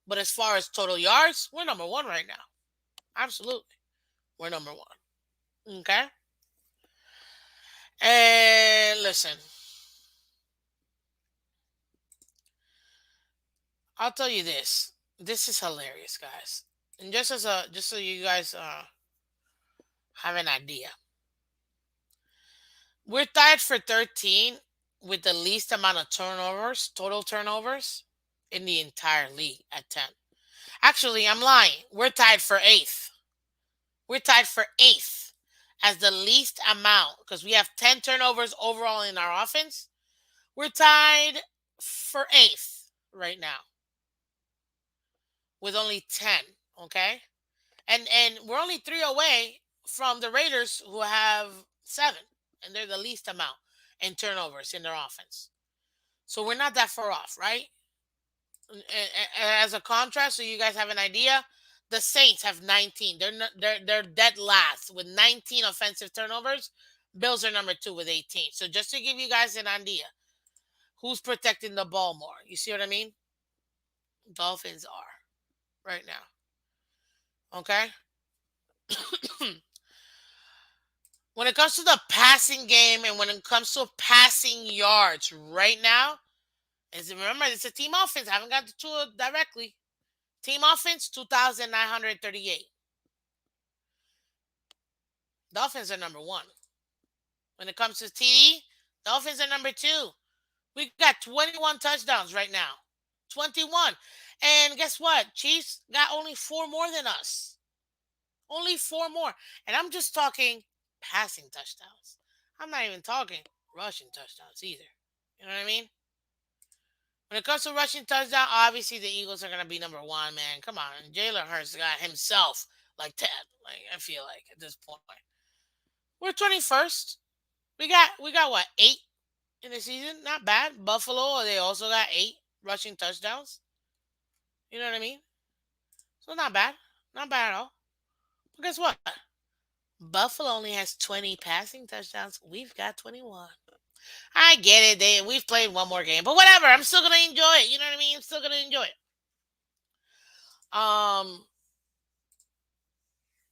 But as far as total yards, we're number 1 right now. Absolutely. We're number 1. Okay? And listen, I'll tell you this. This is hilarious, guys. And just so you guys have an idea. We're tied for 13 with the least amount of turnovers, total turnovers in the entire league at 10. Actually, I'm lying. We're tied for 8th. We're tied for 8th as the least amount because we have 10 turnovers overall in our offense. We're tied for 8th right now with only 10, okay? And we're only 3 away from the Raiders who have 7, and they're the least amount in turnovers in their offense. So we're not that far off, right? As a contrast, so you guys have an idea, the Saints have 19. They're dead last with 19 offensive turnovers. Bills are number 2 with 18. So just to give you guys an idea, who's protecting the ball more? You see what I mean? Dolphins are right now. Okay? When it comes to the passing game and when it comes to passing yards right now, and remember, it's a team offense. I haven't got to it directly. Team offense, 2,938. Dolphins are number 1. When it comes to TD, Dolphins are number 2. We got 21 touchdowns right now. 21. And guess what? Chiefs got only 4 more than us. Only 4 more. And I'm just talking passing touchdowns. I'm not even talking rushing touchdowns either. You know what I mean? When it comes to rushing touchdown, obviously the Eagles are going to be number 1, man. Come on. Jalen Hurts got himself like 10. Like, I feel like at this point. We're 21st. We got what, 8 in the season? Not bad. Buffalo, they also got 8 rushing touchdowns. You know what I mean? So not bad. Not bad at all. But guess what? Buffalo only has 20 passing touchdowns. We've got 21. I get it. We've played one more game. But whatever. I'm still gonna enjoy it. You know what I mean? I'm still gonna enjoy it.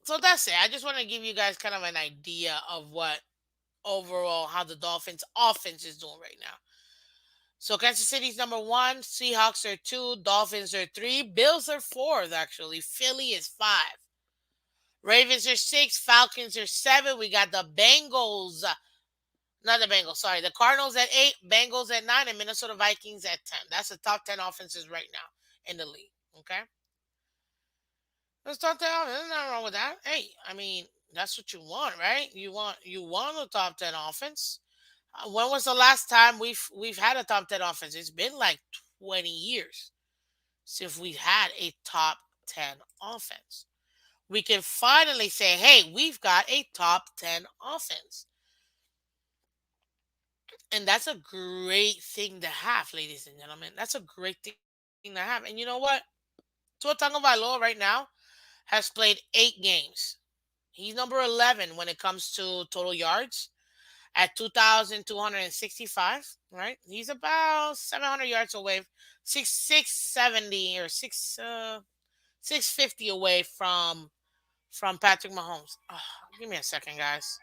So that's it. I just want to give you guys kind of an idea of what overall how the Dolphins offense is doing right now. So Kansas City's number 1, Seahawks are 2, Dolphins are 3, Bills are 4th actually, Philly is 5, Ravens are 6, Falcons are 7. We got the Bengals, not the Bengals, sorry, the Cardinals at 8, Bengals at 9, and Minnesota Vikings at 10. That's the top 10 offenses right now in the league. Okay, let's top 10. There's nothing wrong with that. Hey, I mean that's what you want, right? You want a top 10 offense. When was the last time we've had a top 10 offense? It's been like 20 years since we've had a top 10 offense. We can finally say, hey, we've got a top 10 offense. And that's a great thing to have, ladies and gentlemen. That's a great thing to have. And you know what? Tua Tagovailoa right now has played 8 games. He's number 11 when it comes to total yards at 2,265. Right, he's about 700 yards away, 670 or 650 away from Patrick Mahomes. Oh, give me a second, guys.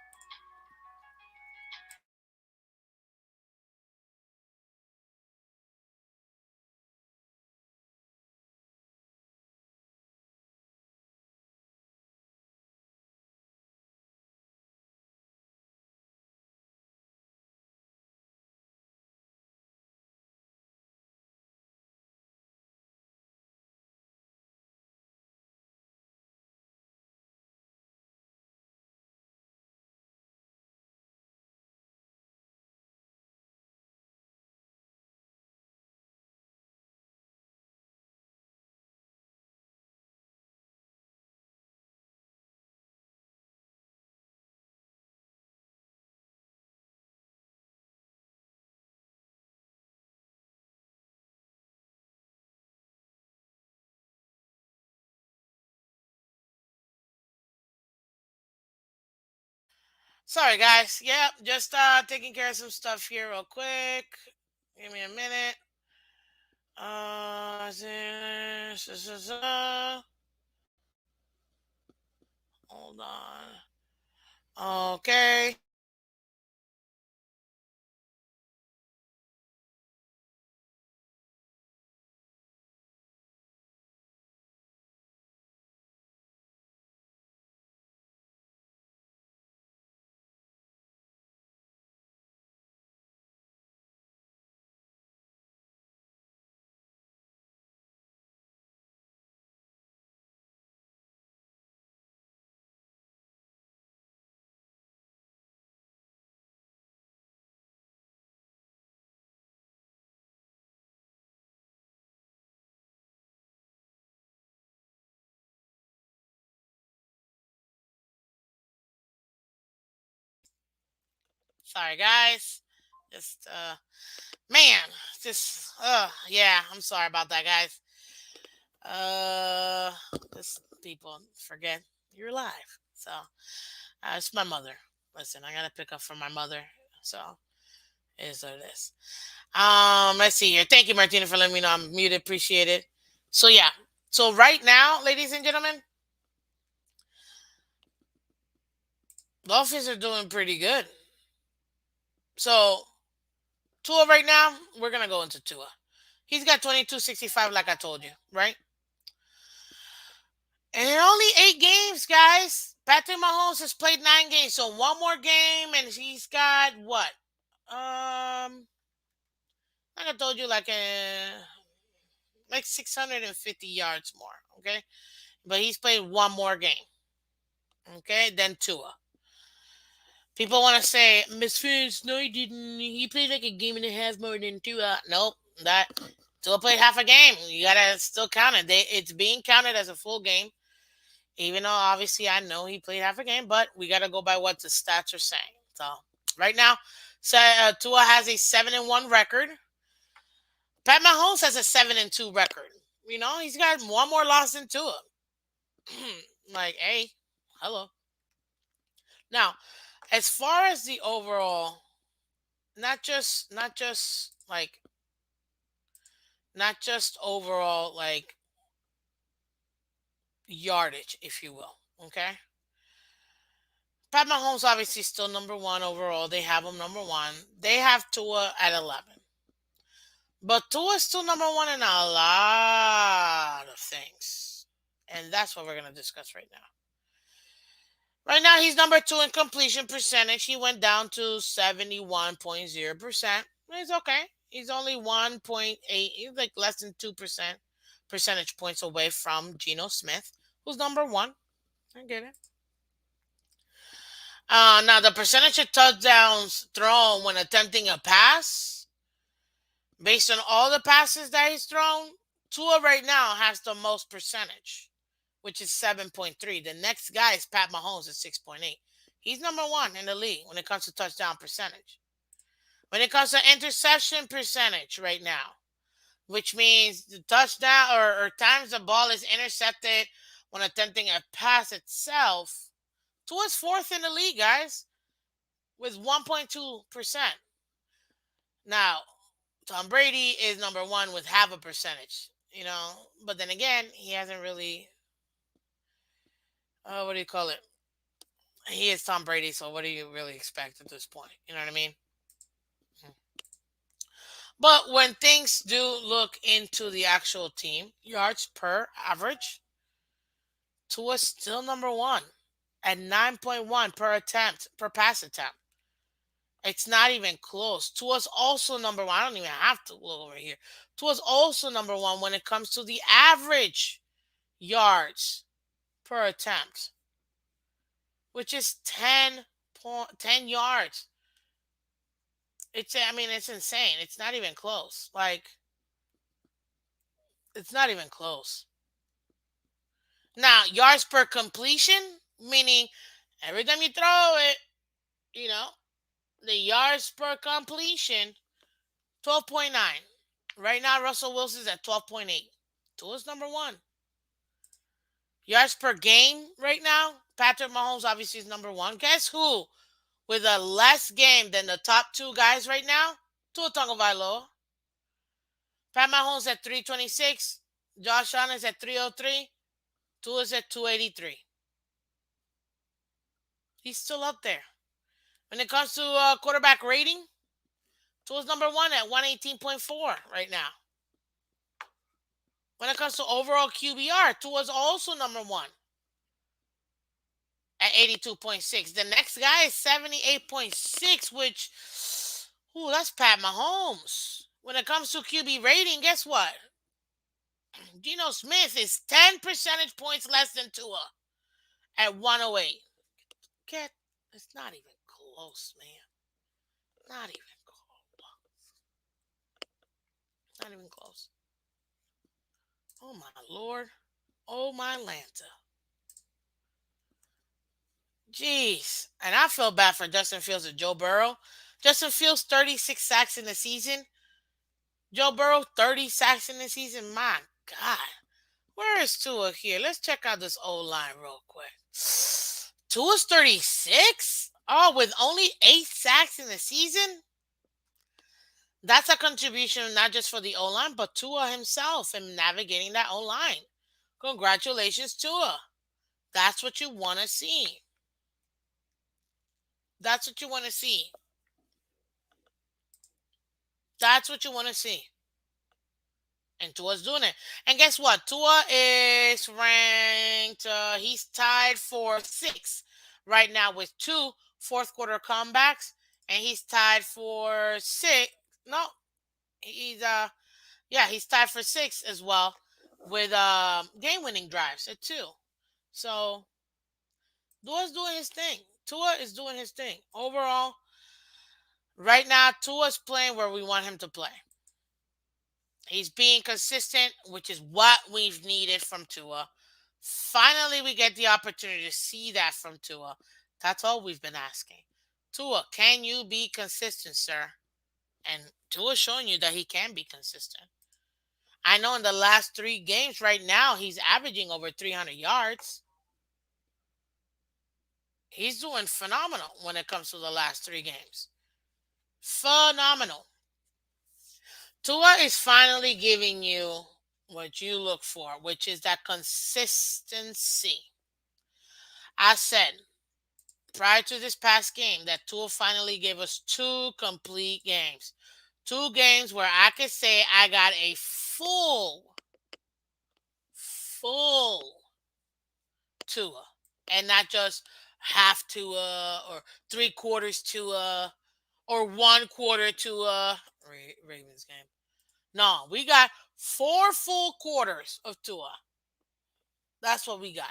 Sorry, guys. Yep, just taking care of some stuff here real quick. Give me a minute. Hold on. Okay. Sorry, guys. Just man, just yeah. I'm sorry about that, guys. Uh, just people forget you're live. So it's my mother. Listen, I gotta pick up for my mother. So it is what it is. Let's see here. Thank you, Martina, for letting me know I'm muted. Appreciate it. So yeah. So right now, ladies and gentlemen, Dolphins are doing pretty good. So Tua right now, we're gonna go into Tua. He's got 2265, like I told you, right? And in only 8 games, guys. Patrick Mahomes has played 9 games, so one more game, and he's got what? Like I told you, like 650 yards more. Okay, but he's played one more game. Okay, then Tua. People want to say, Miss Phins, no, he didn't. He played like a game and a half more than Tua. Nope, that Tua played half a game. You gotta still count it. It's being counted as a full game, even though obviously I know he played half a game. But we gotta go by what the stats are saying. So right now, Tua has a 7-1 record. Pat Mahomes has a 7-2 record. You know, he's got one more loss than Tua. Like, hey, hello. Now, as far as the overall, not just overall like yardage, if you will. Okay. Pat Mahomes obviously still number one overall. They have him number one. They have Tua at 11. But Tua is still number one in a lot of things. And that's what we're going to discuss right now. Right now, he's number two in completion percentage. He went down to 71.0%. It's okay. He's only 1.8, he's like less than 2% percentage points away from Geno Smith, who's number one. I get it. Now, the percentage of touchdowns thrown when attempting a pass, based on all the passes that he's thrown, Tua right now has the most percentage, which is 7.3. The next guy is Pat Mahomes at 6.8. He's number one in the league when it comes to touchdown percentage. When it comes to interception percentage right now, which means the touchdown or times the ball is intercepted when attempting a pass itself, Tua's fourth in the league, guys, with 1.2%. Now, Tom Brady is number one with half a percentage, but then again, he hasn't really, what do you call it? He is Tom Brady, so what do you really expect at this point? You know what I mean? But when things do look into the actual team, yards per average, Tua's still number one at 9.1 per attempt, per pass attempt. It's not even close. Tua's also number one. I don't even have to look over here. Tua's also number one when it comes to the average yards per attempt, which is 10 yards. It's insane. It's not even close. Like, it's not even close. Now, yards per completion, meaning every time you throw it, you know, the yards per completion, 12.9. Right now, Russell Wilson's at 12.8. Tua's number one. Yards per game right now, Patrick Mahomes obviously is number one. Guess who? With a less game than the top two guys right now? Tua Tagovailoa. Pat Mahomes at 326. Josh Allen is at 303. Tua's at 283. He's still up there. When it comes to quarterback rating, Tua's number one at 118.4 right now. When it comes to overall QBR, Tua's also number one at 82.6. The next guy is 78.6, which, that's Pat Mahomes. When it comes to QB rating, guess what? Geno Smith is 10 percentage points less than Tua at 108. It's not even close, man. Not even close. Not even close. Oh, my Lord. Oh, my Lanta. Jeez. And I feel bad for Justin Fields and Joe Burrow. Justin Fields, 36 sacks in the season. Joe Burrow, 30 sacks in the season. My God. Where is Tua here? Let's check out this old line real quick. Tua's 36? Oh, with only 8 sacks in the season? That's a contribution not just for the O-line, but Tua himself in navigating that O-line. Congratulations, Tua. That's what you want to see. That's what you want to see. That's what you want to see. And Tua's doing it. And guess what? Tua is ranked, he's tied for 6th right now with 2 fourth quarter comebacks. And he's tied for 6. No, he's, he's tied for 6 as well with game winning drives at 2. So Tua's doing his thing. Tua is doing his thing. Overall, right now, Tua's playing where we want him to play. He's being consistent, which is what we've needed from Tua. Finally, we get the opportunity to see that from Tua. That's all we've been asking. Tua, can you be consistent, sir? And Tua's showing you that he can be consistent. I know in the last 3 games right now, he's averaging over 300 yards. He's doing phenomenal when it comes to the last 3 games. Phenomenal. Tua is finally giving you what you look for, which is that consistency. I said prior to this past game that Tua finally gave us 2 complete games. 2 games where I could say I got a full Tua. And not just half Tua or 3/4 Tua or 1/4 Tua. Ravens game. No, we got 4 full quarters of Tua. That's what we got.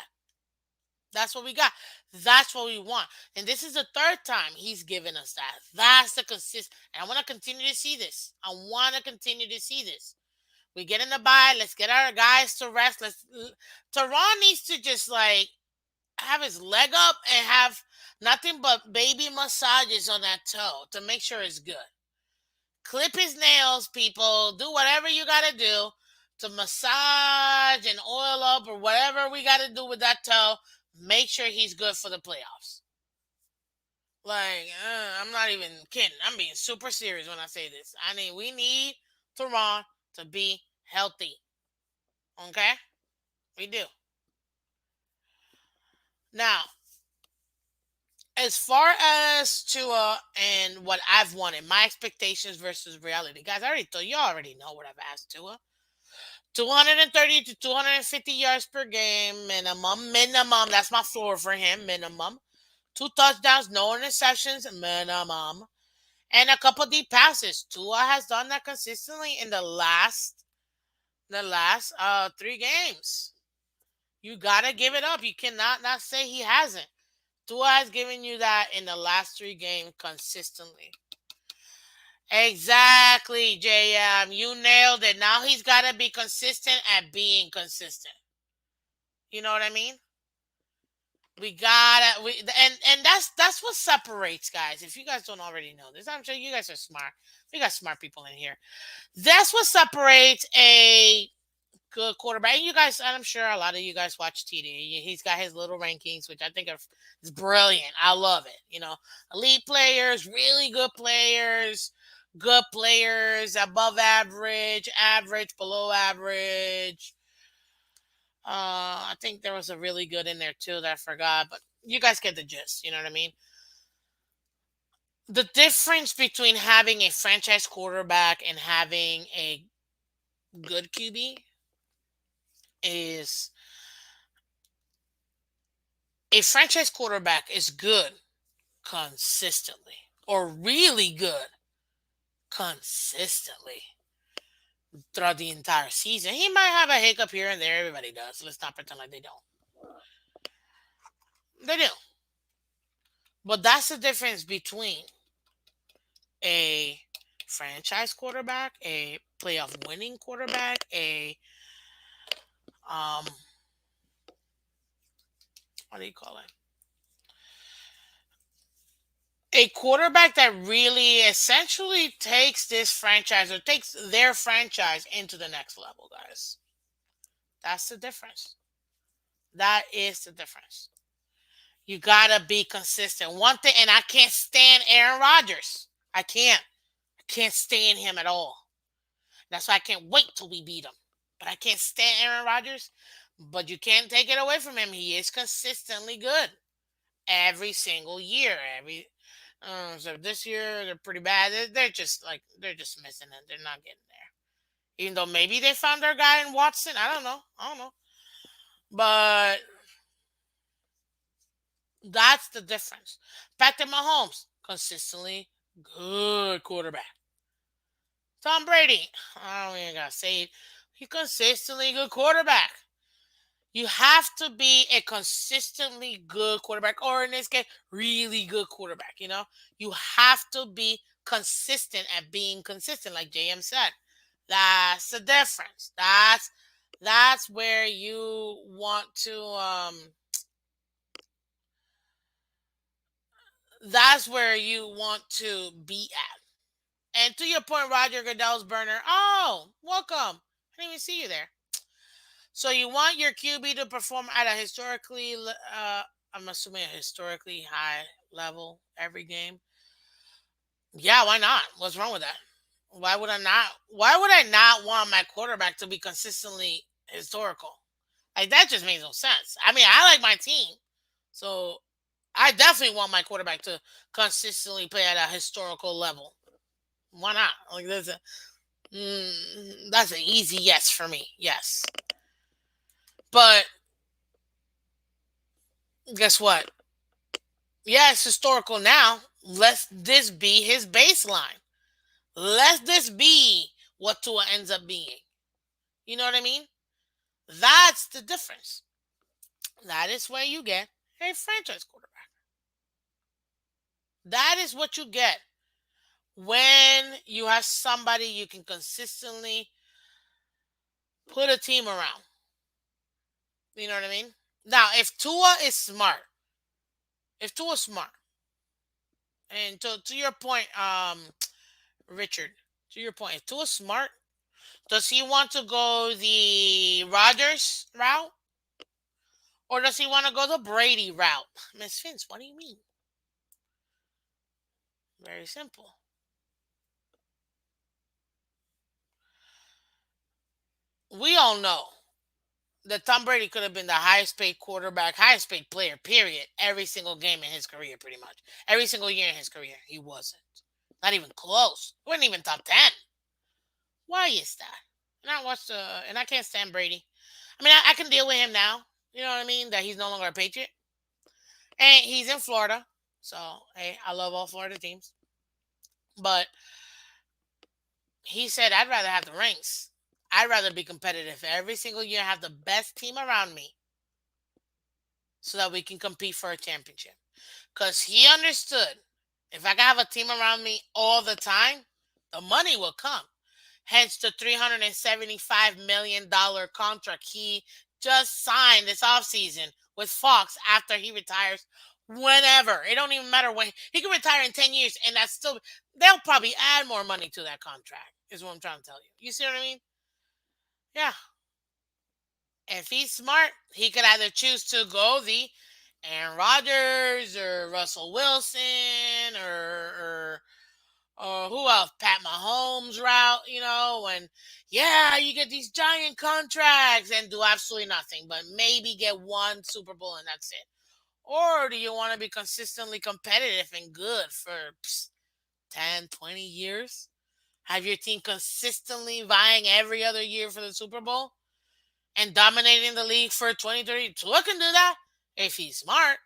That's what we got. That's what we want. And this is the 3rd time he's given us that. That's the consist. And I want to continue to see this. I want to continue to see this. We get in the bye. Let's get our guys to rest. Teron needs to just have his leg up and have nothing but baby massages on that toe to make sure it's good. Clip his nails, people. Do whatever you got to do to massage and oil up or whatever we got to do with that toe. make sure he's good for the playoffs. Like, I'm not even kidding. I'm being super serious when I say this. I mean, we need Teron to be healthy. Okay? We do. Now, as far as Tua and what I've wanted, my expectations versus reality. Guys, I already told you already know what I've asked Tua. 230 to 250 yards per game, minimum. Minimum. That's my floor for him, minimum. 2 touchdowns, no interceptions, minimum. And a couple deep passes. Tua has done that consistently in the last 3 games. You gotta give it up. You cannot not say he hasn't. Tua has given you that in the last 3 games consistently. Exactly, JM. You nailed it. Now he's gotta be consistent at being consistent. You know what I mean? And that's what separates guys. If you guys don't already know this, I'm sure you guys are smart. We got smart people in here. That's what separates a good quarterback. And you guys, I'm sure a lot of you guys watch TD. He's got his little rankings, which I think is brilliant. I love it. Elite players, really good players, above average, average, below average. I think there was a really good in there too that I forgot, but you guys get the gist. You know what I mean? The difference between having a franchise quarterback and having a good QB is a franchise quarterback is good consistently or really good consistently throughout the entire season. He might have a hiccup here and there. Everybody does. Let's not pretend like they don't. They do. But that's the difference between a franchise quarterback, a playoff winning quarterback, a um what do you call it? A quarterback that really essentially takes this franchise or takes their franchise into the next level, guys. That's the difference. That is the difference. You gotta be consistent. One thing, and I can't stand Aaron Rodgers. I can't. I can't stand him at all. That's why I can't wait till we beat him. But I can't stand Aaron Rodgers. But you can't take it away from him. He is consistently good every single year. So this year they're pretty bad. They're just missing it. They're not getting there. Even though maybe they found their guy in Watson. I don't know. But that's the difference. Patrick Mahomes, consistently good quarterback. Tom Brady, I don't even gotta say it. He's consistently good quarterback. You have to be a consistently good quarterback, or in this case, really good quarterback. You have to be consistent at being consistent, like JM said. That's the difference. That's where you want to be at. And to your point, Roger Goodell's burner. Oh, welcome. I didn't even see you there. So you want your QB to perform at a I'm assuming a historically high level every game. Yeah, why not? What's wrong with that? Why would I not? Why would I not want my quarterback to be consistently historical? Like that just makes no sense. I mean, I like my team, so I definitely want my quarterback to consistently play at a historical level. Why not? Like that's an easy yes for me. Yes, but guess what? Yeah, it's historical now. Let this be his baseline. Let this be what Tua ends up being. You know what I mean? That's the difference. That is where you get a franchise quarterback. That is what you get when you have somebody you can consistently put a team around. You know what I mean? Now, if Tua's smart, and to your point, Richard, to your point, if Tua's smart, does he want to go the Rodgers route, Or does he want to go the Brady route? Miss Vince, what do you mean? Very simple. We all know that Tom Brady could have been the highest paid quarterback, highest paid player, period, every single game in his career, pretty much. Every single year in his career. He wasn't. Not even close. He wasn't even top 10. Why is that? And I can't stand Brady. I mean, I can deal with him now. You know what I mean? That he's no longer a Patriot. And he's in Florida. So, hey, I love all Florida teams. But he said, I'd rather have the rings. I'd rather be competitive every single year, have the best team around me so that we can compete for a championship. Because he understood if I can have a team around me all the time, the money will come. Hence the $375 million contract he just signed this offseason with Fox after he retires whenever. It don't even matter when. He can retire in 10 years and that's still, they'll probably add more money to that contract, is what I'm trying to tell you. You see what I mean? Yeah. If he's smart, he could either choose to go the Aaron Rodgers or Russell Wilson or who else? Pat Mahomes route, and yeah, you get these giant contracts and do absolutely nothing, but maybe get one Super Bowl and that's it. Or do you want to be consistently competitive and good for 10, 20 years? Have your team consistently vying every other year for the Super Bowl and dominating the league for 20, 30. Tua can do that if he's smart.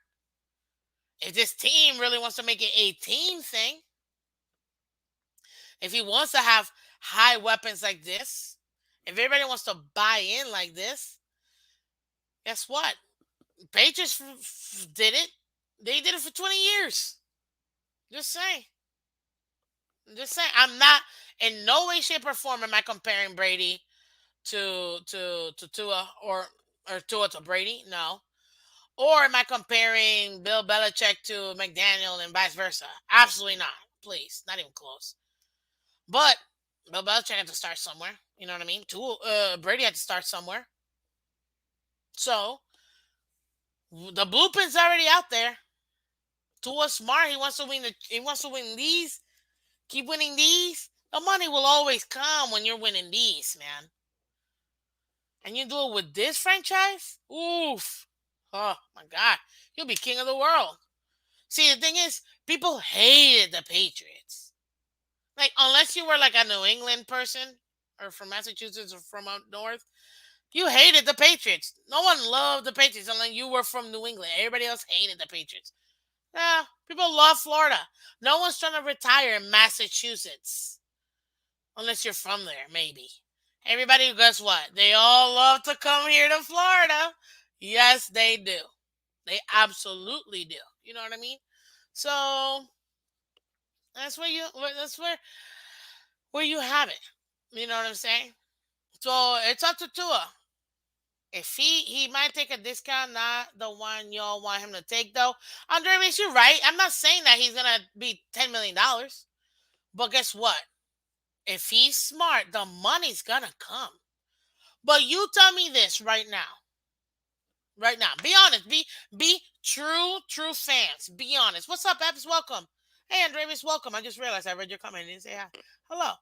If this team really wants to make it a team thing, if he wants to have high weapons like this, if everybody wants to buy in like this, guess what? Patriots did it. They did it for 20 years. Just saying. Just saying. I'm not in no way, shape, or form am I comparing Brady to Tua or Tua to Brady. No. Or am I comparing Bill Belichick to McDaniel and vice versa? Absolutely not. Please, not even close. But Bill Belichick had to start somewhere. You know what I mean? Brady had to start somewhere. So the blueprint's already out there. Tua's smart. He wants to win. He wants to win these. Keep winning these. The money will always come when you're winning these, man. And you do it with this franchise? Oof. Oh my God. You'll be king of the world. See, the thing is, people hated the Patriots. Like, unless you were like a New England person or from Massachusetts or from up north, you hated the Patriots. No one loved the Patriots unless you were from New England. Everybody else hated the Patriots. Yeah, people love Florida. No one's trying to retire in Massachusetts unless you're from there, maybe. Everybody, guess what? They all love to come here to Florida. Yes, they do. They absolutely do. You know what I mean? So that's where you have it. You know what I'm saying? So it's up to Tua. If he might take a discount, not the one y'all want him to take though. Andreas, you're right. I'm not saying that he's gonna be $10 million. But guess what? If he's smart, the money's gonna come. But you tell me this right now. Right now. Be honest. Be true fans. Be honest. What's up, Eps? Welcome. Hey Andreas, welcome. I just realized I read your comment and didn't say hi. Hello.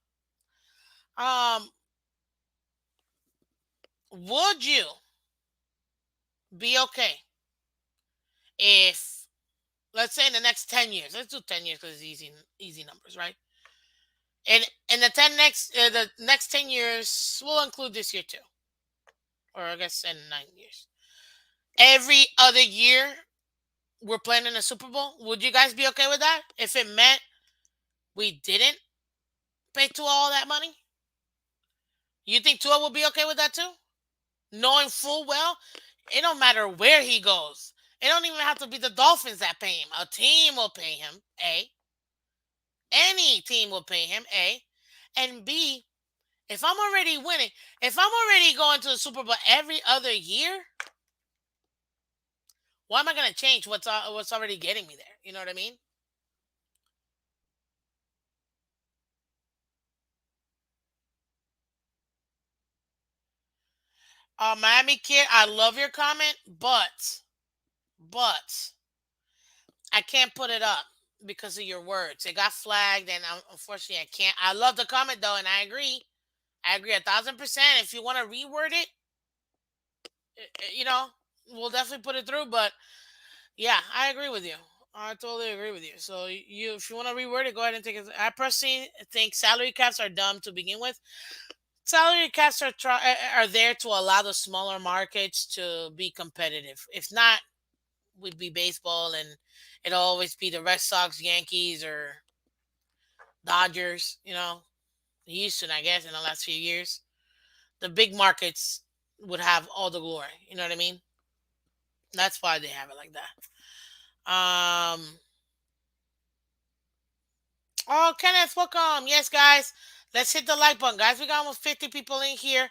Would you be okay if, let's say, in the next 10 years, let's do 10 years because it's easy numbers, right? And in the next 10 years, we'll include this year too, or I guess in 9 years. Every other year, we're playing in a Super Bowl. Would you guys be okay with that if it meant we didn't pay Tua all that money? You think Tua will be okay with that too? Knowing full well, it don't matter where he goes. It don't even have to be the Dolphins that pay him. A team will pay him, A. Any team will pay him, A. And B, if I'm already winning, if I'm already going to the Super Bowl every other year, why am I going to change what's already getting me there? You know what I mean? Miami Kid, I love your comment, but I can't put it up because of your words. It got flagged, and unfortunately, I can't. I love the comment though, and I agree. I agree 1,000%. If you want to reword it, you know, we'll definitely put it through. But yeah, I agree with you. I totally agree with you. So you, if you want to reword it, go ahead and take it. I personally think salary caps are dumb to begin with. Salary caps are there to allow the smaller markets to be competitive. If not, would be baseball, and it'll always be the Red Sox, Yankees, or Dodgers. Houston, I guess, in the last few years, the big markets would have all the glory. You know what I mean? That's why they have it like that. Oh, Kenneth, welcome. Yes, guys, let's hit the like button, guys. We got almost 50 people in here.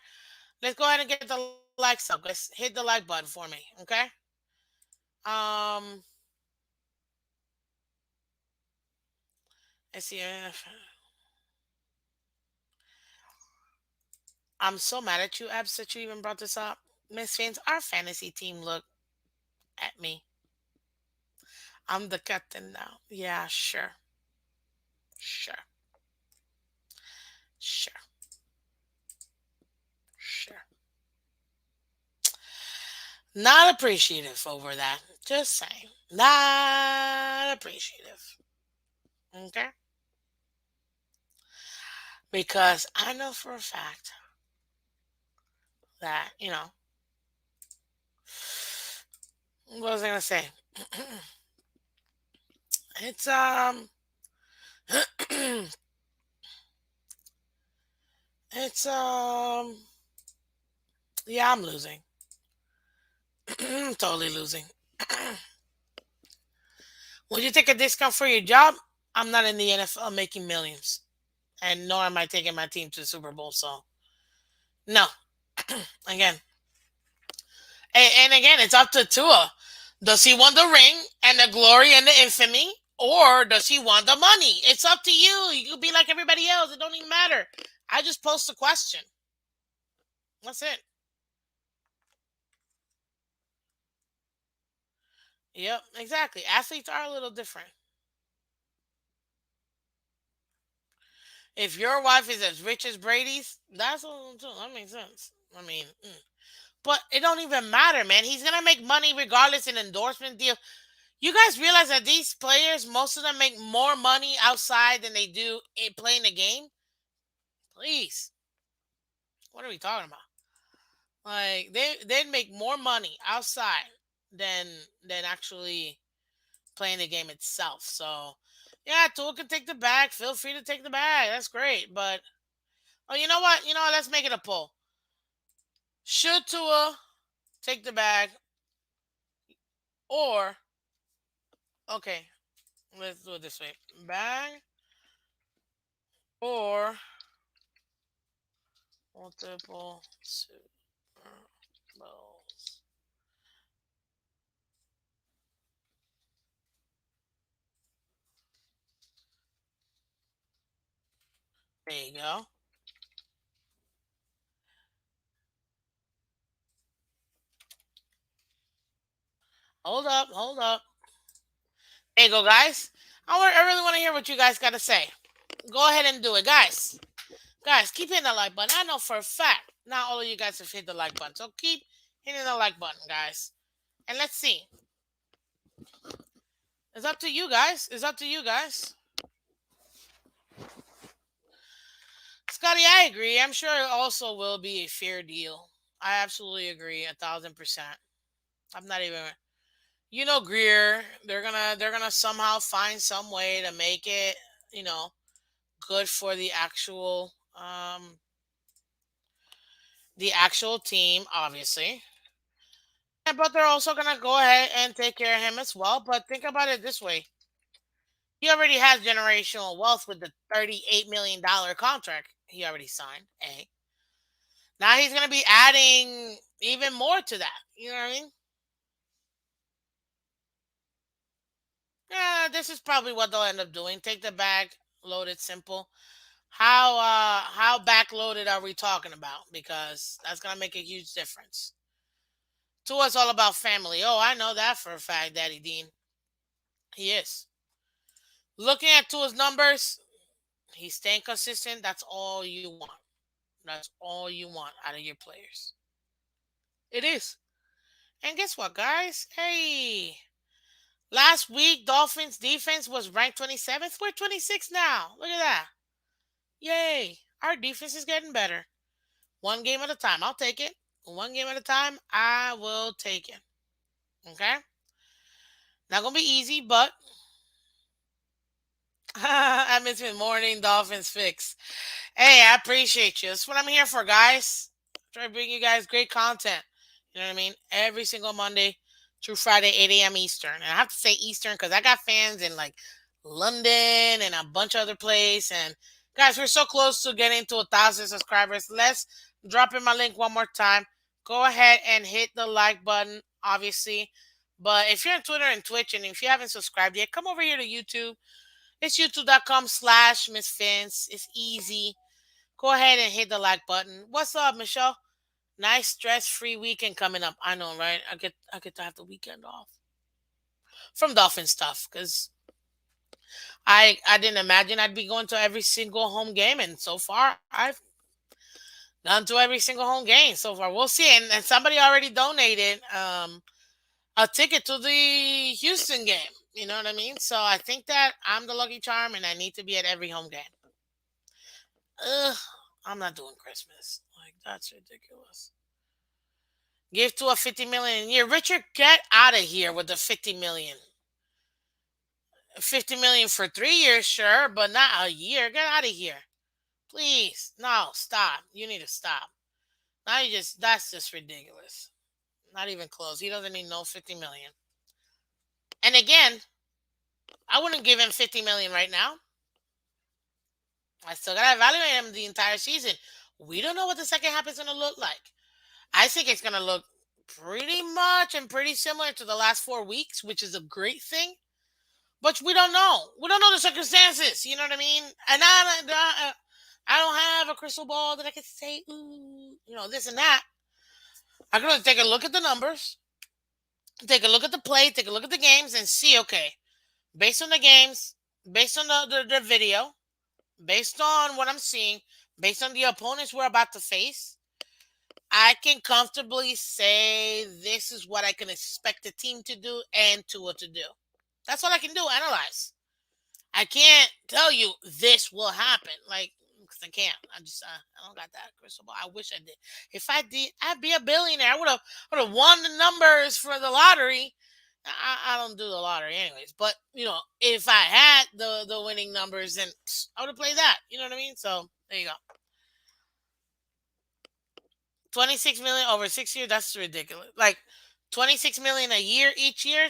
Let's go ahead and get the likes up, guys. Hit the like button for me, okay? Um, let's see. I'm so mad at you, Abs, that you even brought this up. Miss Fins, our fantasy team look at me. I'm the captain now. Yeah, sure. Sure. Sure. Sure. Not appreciative over that. Just saying. Not appreciative. Okay? Because I know for a fact that, what was I gonna say? It's it's yeah, I'm losing. Totally losing. Would you take a discount for your job? I'm not in the NFL making millions. And nor am I taking my team to the Super Bowl, so no. Again. And again, it's up to Tua. Does he want the ring and the glory and the infamy? Or does he want the money? It's up to you. You could be like everybody else. It don't even matter. I just post a question. That's it. Yep, exactly. Athletes are a little different. If your wife is as rich as Brady's, that makes sense. I mean, but it don't even matter, man. He's gonna make money regardless in endorsement deal. You guys realize that these players, most of them make more money outside than they do playing the game. Please, what are we talking about? Like they'd make more money outside than actually playing the game itself. So yeah, Tua can take the bag. Feel free to take the bag. That's great. But oh, you know what? Let's make it a poll. Should Tua take the bag, or okay, let's do it this way: bag or multiple Super Bowls? There you go. Hold up, hold up. There you go, guys. I really want to hear what you guys got to say. Go ahead and do it, guys. Guys, keep hitting the like button. I know for a fact not all of you guys have hit the like button, so keep hitting the like button, guys. And let's see. It's up to you guys. It's up to you guys. Scotty, I agree. I'm sure it also will be a fair deal. I absolutely agree, 1,000%. I'm not even. Greer. They're gonna somehow find some way to make it, you know, good for the actual team, obviously. But they're also gonna go ahead and take care of him as well. But think about it this way: he already has generational wealth with the $38 million contract he already signed. Now he's gonna be adding even more to that. You know what I mean? Yeah, this is probably what they'll end up doing. Take the bag, load it simple. How backloaded are we talking about? Because that's gonna make a huge difference. Tua's all about family. Oh, I know that for a fact, Daddy Dean. He is. Looking at Tua's numbers, he's staying consistent. That's all you want. That's all you want out of your players. It is. And guess what, guys? Hey, last week Dolphins defense was ranked 27th. We're 26th now. Look at that. Yay. Our defense is getting better. One game at a time. I'll take it. One game at a time. I will take it. Okay? Not going to be easy, but I miss me morning Dolphins fix. Hey, I appreciate you. That's what I'm here for, guys. Try to bring you guys great content. You know what I mean? Every single Monday through Friday, 8 a.m. Eastern. And I have to say Eastern because I got fans in like London and a bunch of other places. And guys, we're so close to getting to 1,000 subscribers. Let's drop in my link one more time. Go ahead and hit the like button, obviously. But if you're on Twitter and Twitch, and if you haven't subscribed yet, come over here to YouTube. It's youtube.com/Miss Phins. It's easy. Go ahead and hit the like button. What's up, Michelle? Nice stress-free weekend coming up. I know, right? I get to have the weekend off from Dolphin stuff because I didn't imagine I'd be going to every single home game, and so far I've gone to every single home game so far. We'll see. And somebody already donated a ticket to the Houston game. You know what I mean? So I think that I'm the lucky charm, and I need to be at every home game. Ugh, I'm not doing Christmas. Like that's ridiculous. Give to a 50 million a year. Richard, get out of here with the 50 million. 50 million for 3 years, sure, but not a year. Get out of here. Please. No, stop. You need to stop. Now that's just ridiculous. Not even close. He doesn't need no 50 million. And again, I wouldn't give him 50 million right now. I still gotta evaluate him the entire season. We don't know what the second half is gonna look like. I think it's gonna look pretty much and pretty similar to the last 4 weeks, which is a great thing. But we don't know. We don't know the circumstances. You know what I mean? And I don't have a crystal ball that I can say, ooh, this and that. I can only take a look at the numbers, take a look at the play, take a look at the games, and see, okay, based on the games, based on the video, based on what I'm seeing, based on the opponents we're about to face, I can comfortably say this is what I can expect the team to do and Tua to do. That's all I can do, analyze. I can't tell you this will happen, like, because I can't. I don't got that crystal ball. I wish I did. If I did, I'd be a billionaire. I would have won the numbers for the lottery. I don't do the lottery anyways, but if I had the winning numbers, then I would have played that. You know what I mean? So there you go. 26 million over 6 years. That's ridiculous. Like 26 million a year each year.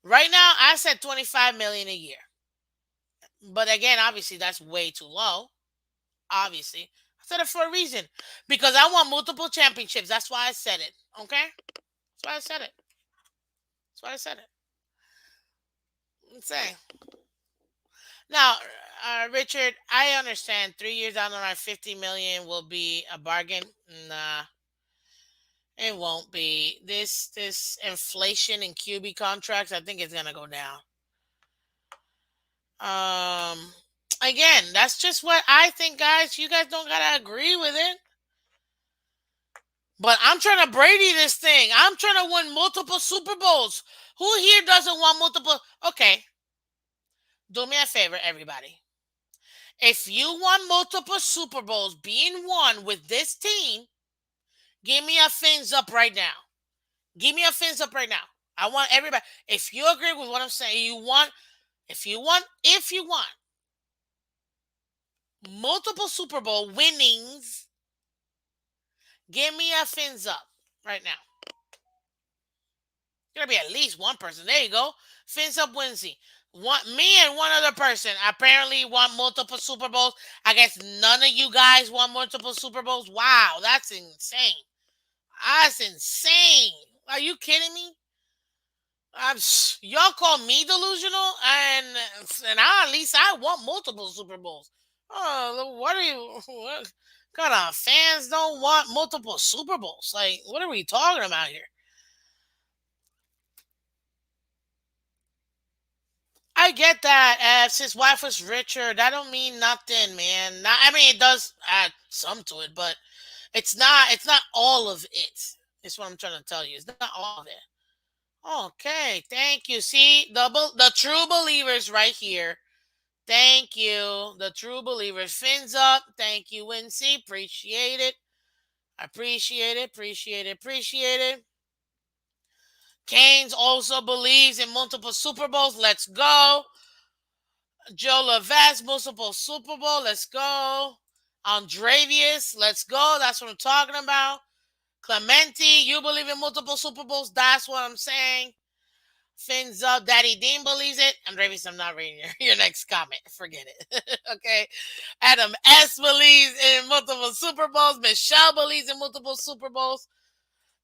Right now, I said 25 million a year. But again, obviously, that's way too low. Obviously, I said it for a reason because I want multiple championships. That's why I said it. Okay, that's why I said it. That's why I said it. Let's say now, Richard. I understand 3 years down the line, 50 million will be a bargain. Nah, it won't be. This inflation in QB contracts, I think it's gonna go down. Um, Again, that's just what I think, guys. You guys don't gotta agree with it. But I'm trying to Brady this thing. I'm trying to win multiple Super Bowls. Who here doesn't want multiple? Okay, do me a favor, everybody. If you want multiple Super Bowls being won with this team, give me a fins up right now. Give me a fins up right now. I want everybody. If you agree with what I'm saying, if you want multiple Super Bowl winnings, give me a fins up right now. Gonna be at least one person. There you go. Fins up Wednesday. Me and one other person apparently want multiple Super Bowls. I guess none of you guys want multiple Super Bowls. Wow, that's insane. That's insane. Are you kidding me? Y'all call me delusional, and I, at least I want multiple Super Bowls. Oh, what are you? What kind of fans don't want multiple Super Bowls? Like, what are we talking about here? I get that. If his wife was richer, that don't mean nothing, man. I mean, it does add some to it, but it's not. It's not all of it. Is what I'm trying to tell you. It's not all of it. Okay, thank you. See, the true believers right here. Thank you, the true believers. Fins up. Thank you, Wincy. Appreciate it. Appreciate it. Appreciate it. Appreciate it. Keynes also believes in multiple Super Bowls. Let's go. Joe Levesque, multiple Super Bowl. Let's go. Andravius, let's go. That's what I'm talking about. Clementi, you believe in multiple Super Bowls. That's what I'm saying. Fins up. Daddy Dean believes it. Andravius, I'm not reading your next comment. Forget it. Okay. Adam S. believes in multiple Super Bowls. Michelle believes in multiple Super Bowls.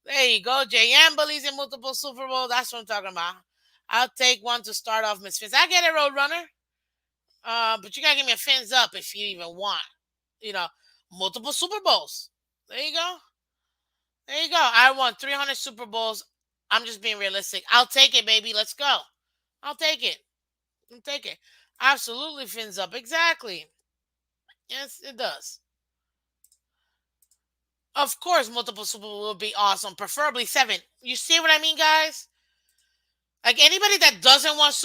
There you go. JM believes in multiple Super Bowls. That's what I'm talking about. I'll take one to start off, Miss Fins. I get it, Roadrunner. But you gotta give me a fins up if you even want, you know, multiple Super Bowls. There you go. There you go. I won 300 Super Bowls. I'm just being realistic. I'll take it, baby. Let's go. I'll take it. I'll take it. Absolutely fins up. Exactly. Yes, it does. Of course, multiple Super Bowl would be awesome. Preferably seven. You see what I mean, guys? Like anybody that doesn't want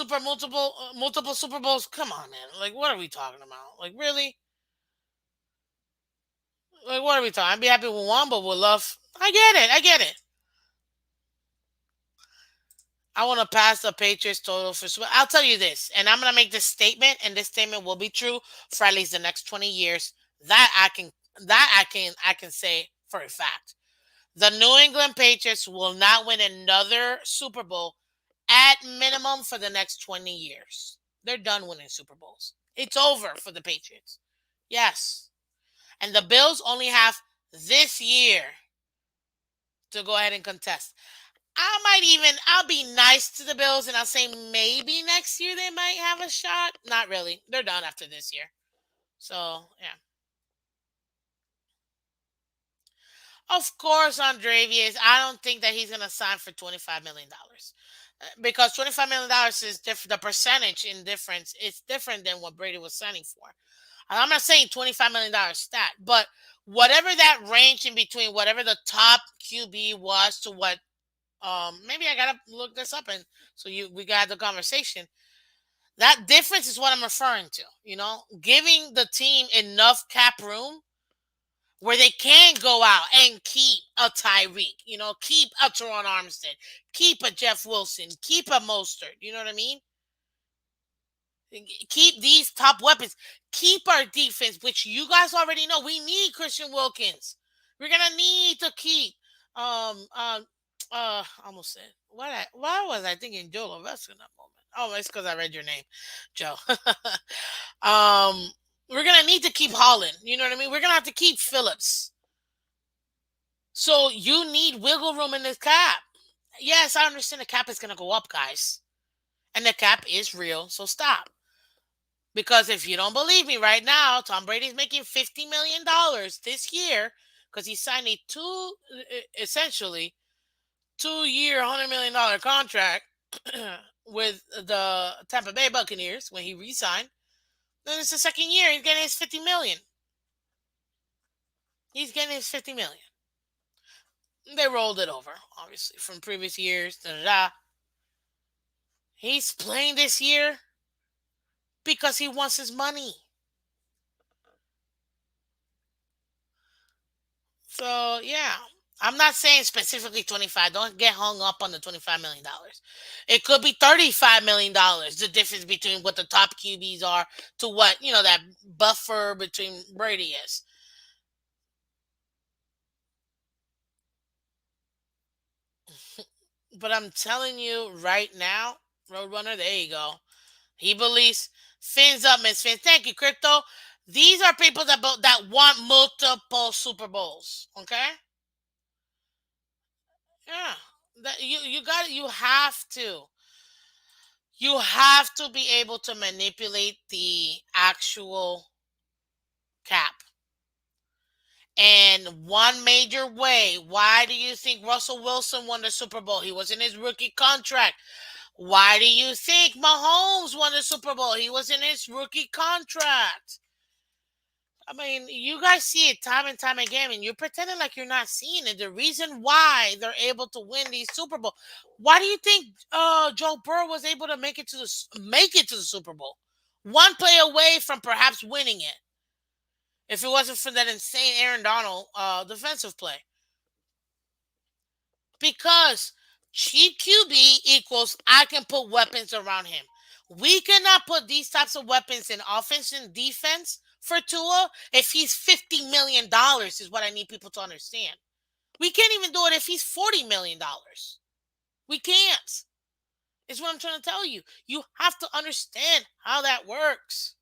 multiple Super Bowls, come on, man. Like, what are we talking about? Like, really? Like, what are we talking? I'd be happy with one, but with love. I get it. I get it. I want to pass the Patriots total for. I'll tell you this, and I'm gonna make this statement, and this statement will be true for at least the next 20 years. That I can. I can say for a fact. The New England Patriots will not win another Super Bowl at minimum for the next 20 years. They're done winning Super Bowls. It's over for the Patriots. Yes. And the Bills only have this year to go ahead and contest. I'll be nice to the Bills and I'll say maybe next year they might have a shot. Not really. They're done after this year. So, yeah. Of course, Andrevius, I don't think that he's going to sign for $25 million. Because $25 million is different. The percentage in difference is different than what Brady was signing for. I'm not saying $25 million stat, but whatever that range in between, whatever the top QB was to what maybe I gotta look this up and so we got the conversation. That difference is what I'm referring to. Giving the team enough cap room where they can go out and keep a Tyreek, keep a Teron Armstead, keep a Jeff Wilson, keep a Mostert. You know what I mean? Keep these top weapons. Keep our defense, which you guys already know. We need Christian Wilkins. We're gonna need to keep. Almost said what? Why was I thinking Joe Levesque in that moment? Oh, it's because I read your name, Joe. We're gonna need to keep Holland. You know what I mean? We're gonna have to keep Phillips. So you need wiggle room in the cap. Yes, I understand the cap is gonna go up, guys, and the cap is real. So stop. Because if you don't believe me right now, Tom Brady's making $50 million this year because he signed a essentially 2-year, $100 million contract with the Tampa Bay Buccaneers when he re-signed. Then it's the second year he's getting his $50 million. He's getting his $50 million. They rolled it over, obviously, from previous years. Da, da, da. He's playing this year because he wants his money. So yeah, I'm not saying specifically 25. Don't get hung up on the $25 million. It could be $35 million. The difference between what the top QBs are to what that buffer between Brady is. But I'm telling you right now, Roadrunner, there you go. He believes. Fins up, Miss Fins. Thank you, Crypto. These are people that want multiple Super Bowls. Okay. Yeah, that you have to. You have to be able to manipulate the actual cap. And one major way, why do you think Russell Wilson won the Super Bowl? He was in his rookie contract. Why do you think Mahomes won the Super Bowl? He was in his rookie contract. I mean, you guys see it time and time again, and you're pretending like you're not seeing it. The reason why they're able to win these Super Bowl. Why do you think Joe Burrow was able to make it to the Super Bowl? One play away from perhaps winning it. If it wasn't for that insane Aaron Donald defensive play. Because cheap QB equals I can put weapons around him. We cannot put these types of weapons in offense and defense for Tua if he's $50 million, is what I need people to understand. We can't even do it if he's $40 million. We can't. Is what I'm trying to tell you. You have to understand how that works.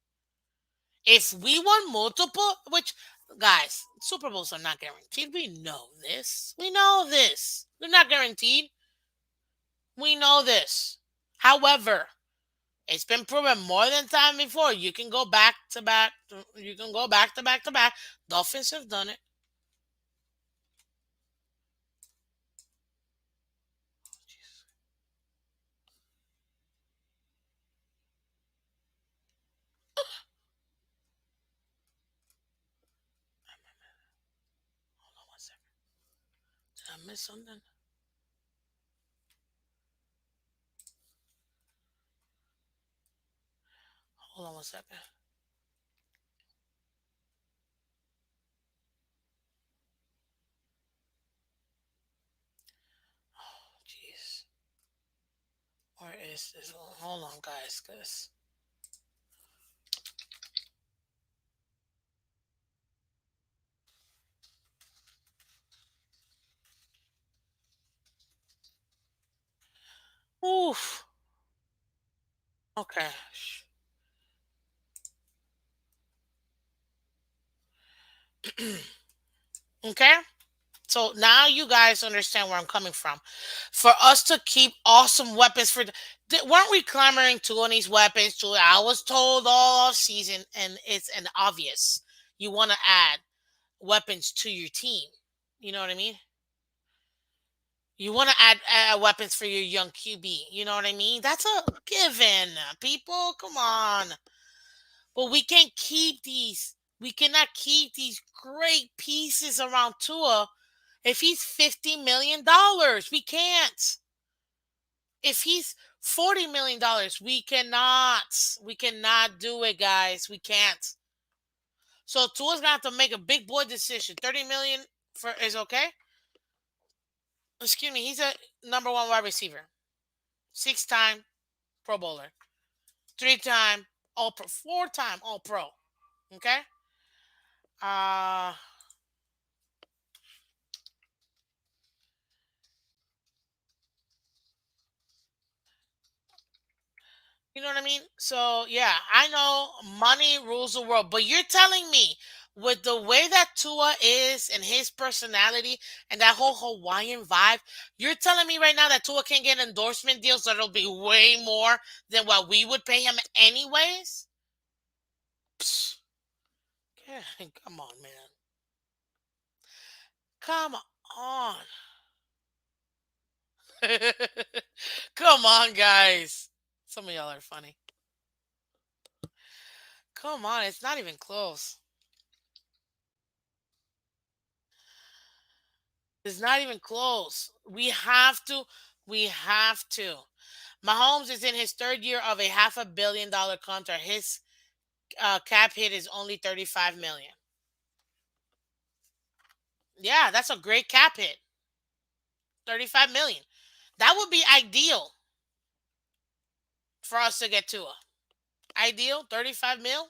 If we want multiple, which, guys, Super Bowls are not guaranteed. We know this. We know this. They're not guaranteed. We know this. However, it's been proven more than time before. You can go back to back. You can go back to back to back. Dolphins have done it. Hold on one second. Did I miss something? Hold on one second. Oh, jeez. Where is this? Hold on, guys. Cause oof. Okay. Okay. So now you guys understand where I'm coming from. For us to keep awesome weapons weren't we clamoring to on these weapons? To I was told all off season, and it's an obvious. You want to add weapons to your team. You know what I mean? You want to add weapons for your young QB. You know what I mean? That's a given. People, come on. But we can't keep these. We cannot keep these great pieces around Tua if he's $50 million. We can't. If he's $40 million, we cannot. We cannot do it, guys. We can't. So Tua's gonna have to make a big boy decision. 30 million for is okay. Excuse me. He's a number one wide receiver. 6-time Pro Bowler. 3-time All Pro. 4-time All Pro. Okay. Uh You know what I mean? So yeah, I know money rules the world, but you're telling me with the way that Tua is and his personality and that whole Hawaiian vibe, you're telling me right now that Tua can get endorsement deals that'll be way more than what we would pay him anyways? Psst. Yeah, come on, man. Come on. Come on, guys. Some of y'all are funny. Come on, it's not even close. It's not even close. We have to. Mahomes is in his third year of a $500 million contract. His cap hit is only 35 million. Yeah, that's a great cap hit. 35 million. That would be ideal for us to get Tua. Ideal, 35 mil.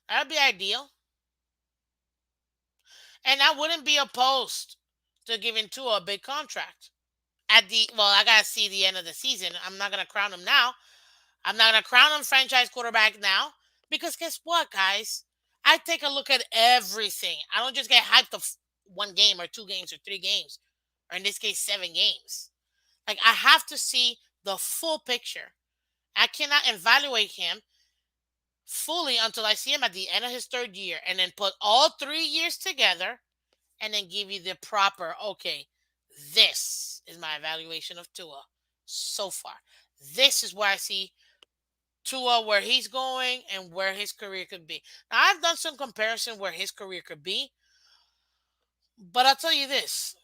That would be ideal. And I wouldn't be opposed to giving Tua a big contract. I gotta see the end of the season. I'm not gonna crown him now. I'm not gonna crown him franchise quarterback now because guess what, guys? I take a look at everything. I don't just get hyped of one game or 2 games or 3 games, or in this case, 7 games. Like I have to see the full picture. I cannot evaluate him fully until I see him at the end of his third year and then put all 3 years together and then give you the proper, okay, this is my evaluation of Tua so far. This is where I see Tua, where he's going and where his career could be. Now, I've done some comparison where his career could be, but I'll tell you this.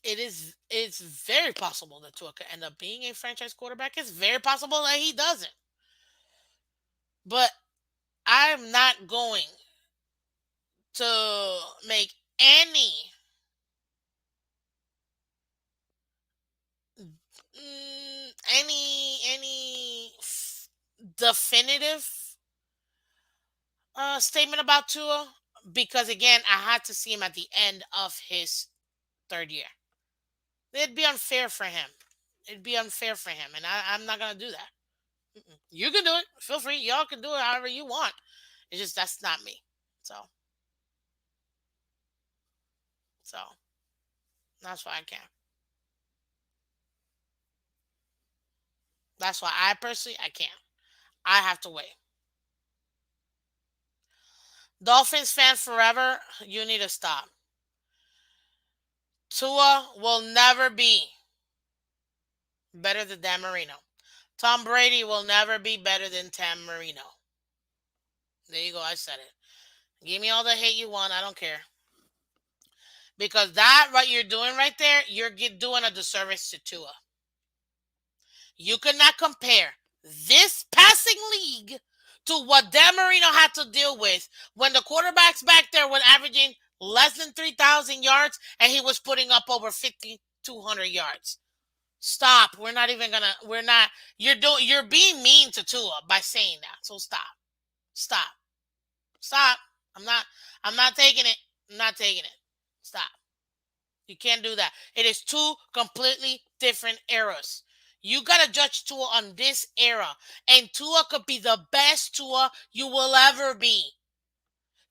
It's very possible that Tua could end up being a franchise quarterback. It's very possible that he doesn't. But I'm not going to make any definitive statement about Tua because again I had to see him at the end of his third year. It'd be unfair for him. It'd be unfair for him, and I'm not gonna do that. You can do it. Feel free. Y'all can do it however you want. It's just that's not me. So that's why I can't. That's why I personally I can't. I have to wait. Dolphins fan forever. You need to stop. Tua will never be better than Dan Marino. Tom Brady will never be better than Tam Marino. There you go. I said it. Give me all the hate you want. I don't care. Because that, what you're doing right there, you're doing a disservice to Tua. You cannot compare this passing league to what Dan Marino had to deal with when the quarterbacks back there were averaging less than 3,000 yards and he was putting up over 5,200 yards. Stop. We're not even gonna. We're not. You're being mean to Tua by saying that. So stop. Stop. Stop. I'm not taking it. I'm not taking it. Stop. You can't do that. It is two completely different eras. You gotta judge Tua on this era, and Tua could be the best Tua you will ever be.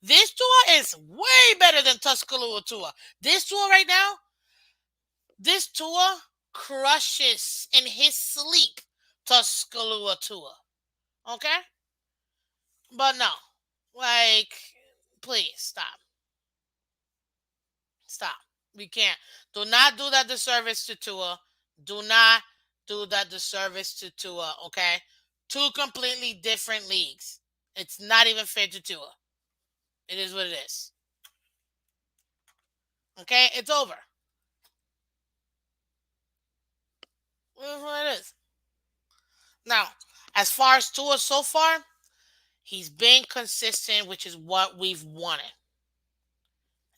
This Tua is way better than Tuscaloosa Tua. This Tua right now, this Tua crushes in his sleep Tuscaloosa Tua. Okay? But no. Like, please stop. Stop. We can't. Do not do that disservice to Tua. Do not do that disservice to Tua, okay? Two completely different leagues. It's not even fair to Tua. It is what it is. Okay? It's over. It is what it is. Now, as far as Tua so far, he's been consistent, which is what we've wanted.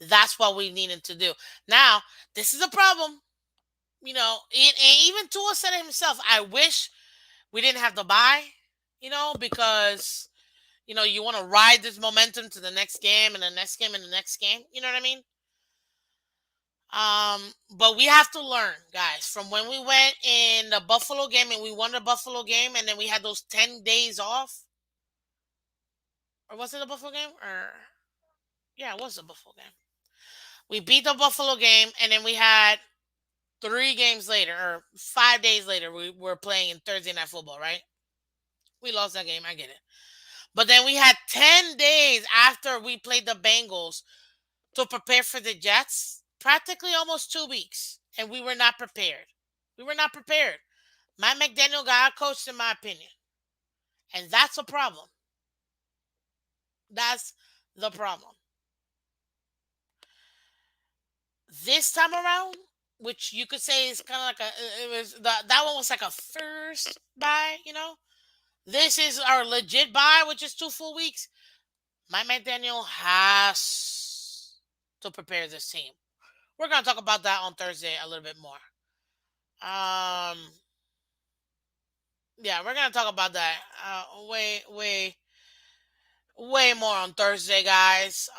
That's what we needed to do. Now, this is a problem. You know, and even Tua said it himself. I wish we didn't have to buy, because, you want to ride this momentum to the next game and the next game and the next game. You know what I mean? But we have to learn, guys, from when we went in the Buffalo game and we won the Buffalo game and then we had those 10 days off. Or was it the Buffalo game? Yeah, it was the Buffalo game. We beat the Buffalo game and then we had 3 games later or 5 days later, we were playing in Thursday Night Football, right? We lost that game. I get it. But then we had 10 days after we played the Bengals to prepare for the Jets. Practically almost 2 weeks. And we were not prepared. We were not prepared. Mike McDaniel got outcoached, in my opinion. And that's a problem. That's the problem. This time around, which you could say is kind of like that one was like a first bye, This is our legit bye, which is 2 full weeks. Mike McDaniel has to prepare this team. We're gonna talk about that on Thursday a little bit more. Yeah, we're gonna talk about that way more on Thursday, guys.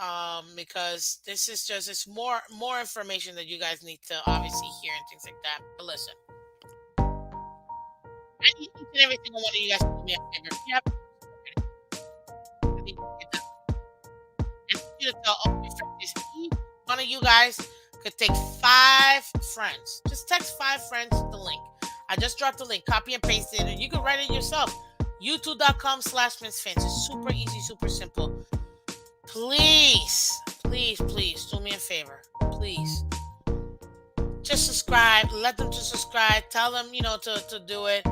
Because this is just it's more information that you guys need to obviously hear and things like that. But listen, I need each and every single one of you guys to do me a favor. If you have, I need you to get that. I need you to tell all your friends, each one of you guys could take 5 friends. Just text 5 friends the link. I just dropped the link. Copy and paste it, and you can write it yourself. youtube.com/MissFins. It's super easy, super simple. Please, please, please do me a favor. Please. Just subscribe. Let them just subscribe. Tell them, to do it.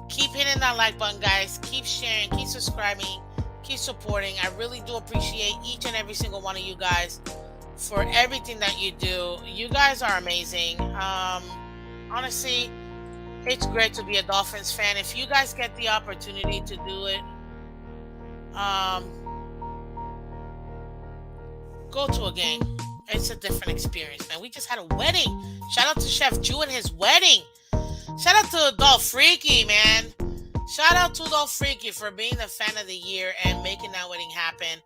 Keep hitting that like button, guys. Keep sharing. Keep subscribing. Keep supporting. I really do appreciate each and every single one of you guys for everything that you do. You guys are amazing. Honestly, it's great to be a Dolphins fan. If you guys get the opportunity to do it, go to a game. It's a different experience, man. We just had a wedding. Shout out to Chef Jew and his wedding. Shout out to Dolph Freaky, man. Shout out to Dolph Freaky for being the fan of the year and making that wedding happen.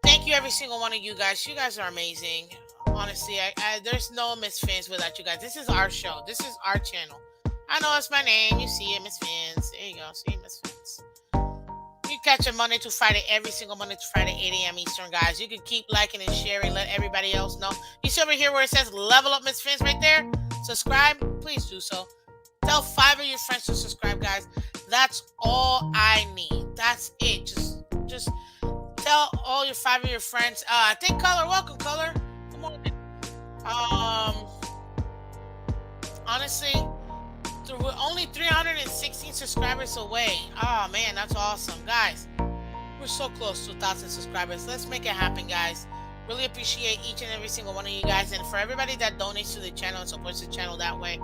Thank you, every single one of you guys. You guys are amazing. Honestly, there's no Miss Phins without you guys. This is our show. This is our channel. I know it's my name. You see it, Miss Phins. There you go. See, Miss Phins. You catch it Monday to Friday, every single Monday to Friday, 8 a.m. Eastern, guys. You can keep liking and sharing. Let everybody else know. You see over here where it says Level Up Miss Phins right there? Subscribe. Please do so. Tell 5 of your friends to subscribe, guys. That's all I need. That's it. Just tell all your 5 of your friends. I think Color. Welcome, Color. Come on. Honestly, we're only 316 subscribers away. Oh, man, that's awesome. Guys, we're so close to 1,000 subscribers. Let's make it happen, guys. Really appreciate each and every single one of you guys. And for everybody that donates to the channel and supports the channel that way,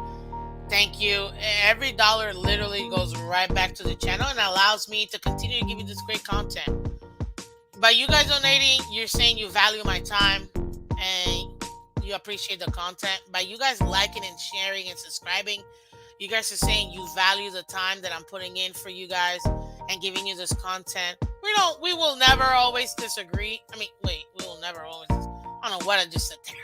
thank you. Every dollar literally goes right back to the channel and allows me to continue to give you this great content. By you guys donating, you're saying you value my time and you appreciate the content. By you guys liking and sharing and subscribing, you guys are saying you value the time that I'm putting in for you guys and giving you this content. We will never always disagree. We will never always. I don't know what I just said there.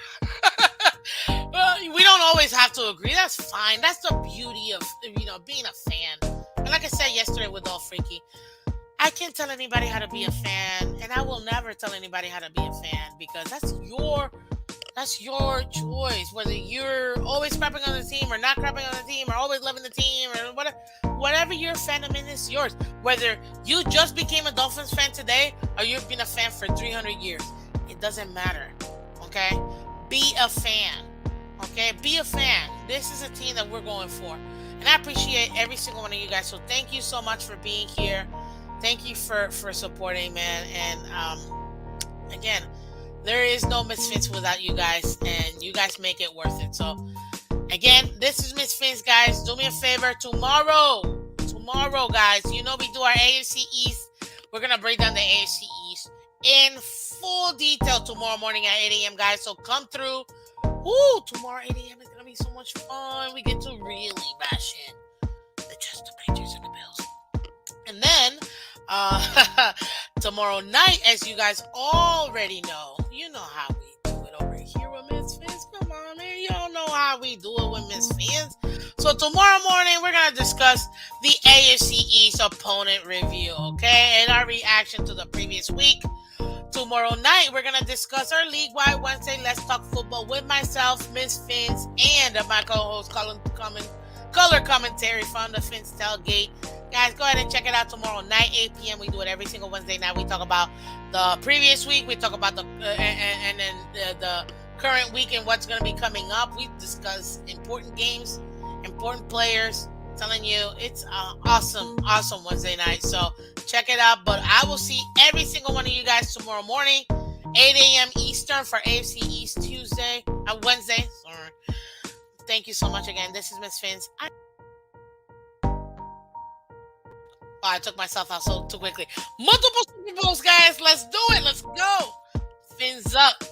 We don't always have to agree. That's fine. That's the beauty of, being a fan. And like I said yesterday with All Freaky, I can't tell anybody how to be a fan, and I will never tell anybody how to be a fan because that's your choice. Whether you're always crapping on the team or not crapping on the team or always loving the team or whatever your fandom is yours. Whether you just became a Dolphins fan today or you've been a fan for 300 years, it doesn't matter. Okay, be a fan. Okay, be a fan. This is a team that we're going for, and I appreciate every single one of you guys. So thank you so much for being here. Thank you for supporting, man. And again, there is no Miss Phins without you guys, and you guys make it worth it. So again, this is Miss Phins, guys. Do me a favor. Tomorrow, guys, we do our AFC East. We're gonna break down the AFC East in full detail tomorrow morning at 8 a.m., guys. So come through. Tomorrow 8 a.m. is gonna be so much fun. We get to really bash in the Patriots and the Bills. And then tomorrow night, as you guys already know, you know how we do it over here with Miss Phins. Come on, man. You don't know how we do it with Miss Phins. So tomorrow morning, we're going to discuss the AFC East opponent review, okay? And our reaction to the previous week. Tomorrow night, we're going to discuss our league-wide Wednesday Let's Talk Football with myself, Miss Phins, and my co-host, color commentary from the Phins Tailgate. Guys, go ahead and check it out tomorrow night, 8 p.m. We do it every single Wednesday night. We talk about the previous week. We talk about the current week and what's going to be coming up. We discuss important games, important players. I'm telling you, it's awesome Wednesday night. So check it out. But I will see every single one of you guys tomorrow morning, 8 a.m. Eastern for AFC East Wednesday. Sorry. Thank you so much again. This is Miss Phins. I took myself out too quickly. Multiple Super Bowls, guys. Let's do it. Let's go. Fins up.